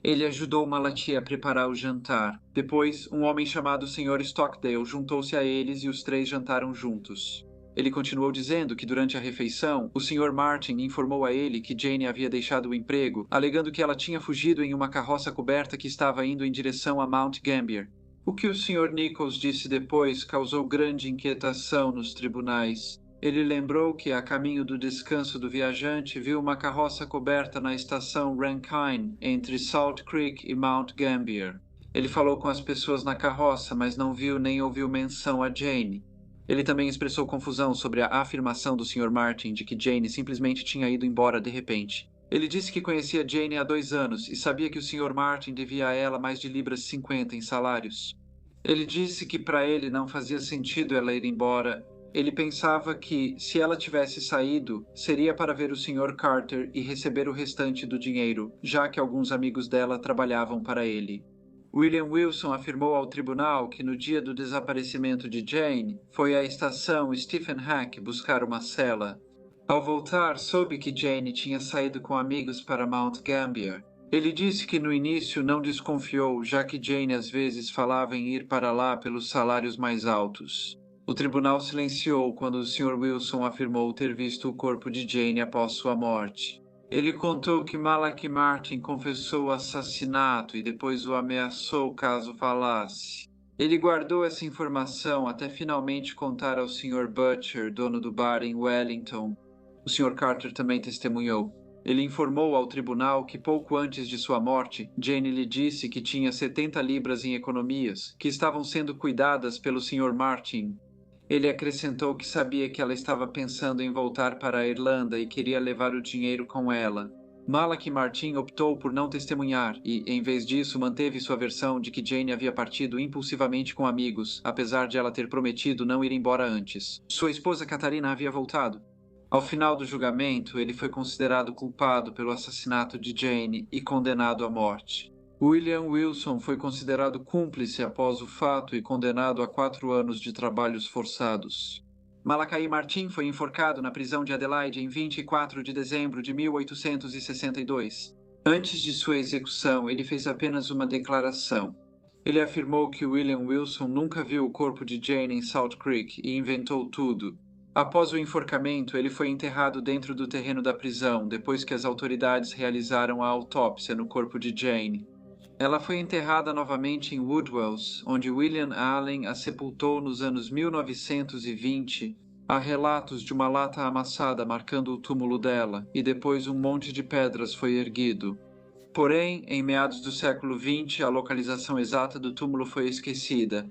Ele ajudou Malachi a preparar o jantar. Depois, um homem chamado Sr. Stockdale juntou-se a eles e os 3 jantaram juntos. Ele continuou dizendo que durante a refeição, o Sr. Martin informou a ele que Jane havia deixado o emprego, alegando que ela tinha fugido em uma carroça coberta que estava indo em direção a Mount Gambier. O que o Sr. Nichols disse depois causou grande inquietação nos tribunais. Ele lembrou que, a caminho do descanso do viajante, viu uma carroça coberta na estação Rankine, entre Salt Creek e Mount Gambier. Ele falou com as pessoas na carroça, mas não viu nem ouviu menção a Jane. Ele também expressou confusão sobre a afirmação do Sr. Martin de que Jane simplesmente tinha ido embora de repente. Ele disse que conhecia Jane há 2 anos e sabia que o Sr. Martin devia a ela mais de libras 50 em salários. Ele disse que para ele não fazia sentido ela ir embora Ele pensava que, se ela tivesse saído, seria para ver o Sr. Carter e receber o restante do dinheiro, já que alguns amigos dela trabalhavam para ele. William Wilson afirmou ao tribunal que no dia do desaparecimento de Jane, foi à estação Stephen Hack buscar uma cela. Ao voltar, soube que Jane tinha saído com amigos para Mount Gambier. Ele disse que no início não desconfiou, já que Jane às vezes falava em ir para lá pelos salários mais altos. O tribunal silenciou quando o Sr. Wilson afirmou ter visto o corpo de Jane após sua morte. Ele contou que Malachi Martin confessou o assassinato e depois o ameaçou caso falasse. Ele guardou essa informação até finalmente contar ao Sr. Butcher, dono do bar em Wellington. O Sr. Carter também testemunhou. Ele informou ao tribunal que pouco antes de sua morte, Jane lhe disse que tinha 70 libras em economias, que estavam sendo cuidadas pelo Sr. Martin. Ele acrescentou que sabia que ela estava pensando em voltar para a Irlanda e queria levar o dinheiro com ela. Malachi Martin optou por não testemunhar e, em vez disso, manteve sua versão de que Jane havia partido impulsivamente com amigos, apesar de ela ter prometido não ir embora antes. Sua esposa Catarina havia voltado. Ao final do julgamento, ele foi considerado culpado pelo assassinato de Jane e condenado à morte. William Wilson foi considerado cúmplice após o fato e condenado a 4 anos de trabalhos forçados. Malachi Martin foi enforcado na prisão de Adelaide em 24 de dezembro de 1862. Antes de sua execução, ele fez apenas uma declaração. Ele afirmou que William Wilson nunca viu o corpo de Jane em Salt Creek e inventou tudo. Após o enforcamento, ele foi enterrado dentro do terreno da prisão, depois que as autoridades realizaram a autópsia no corpo de Jane. Ela foi enterrada novamente em Woodwells, onde William Allen a sepultou nos anos 1920. Há relatos de uma lata amassada marcando o túmulo dela, e depois um monte de pedras foi erguido. Porém, em meados do século XX, a localização exata do túmulo foi esquecida.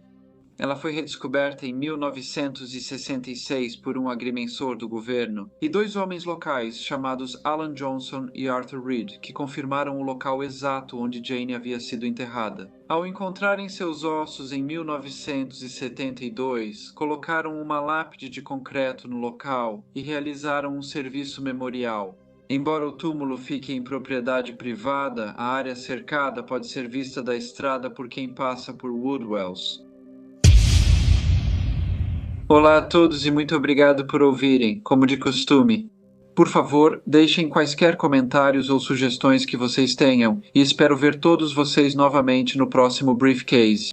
Ela foi redescoberta em 1966 por um agrimensor do governo e 2 homens locais chamados Alan Johnson e Arthur Reed, que confirmaram o local exato onde Jane havia sido enterrada. Ao encontrarem seus ossos em 1972, colocaram uma lápide de concreto no local e realizaram um serviço memorial. Embora o túmulo fique em propriedade privada, a área cercada pode ser vista da estrada por quem passa por Woodwells. Olá a todos e muito obrigado por ouvirem, como de costume. Por favor, deixem quaisquer comentários ou sugestões que vocês tenham e espero ver todos vocês novamente no próximo Briefcase.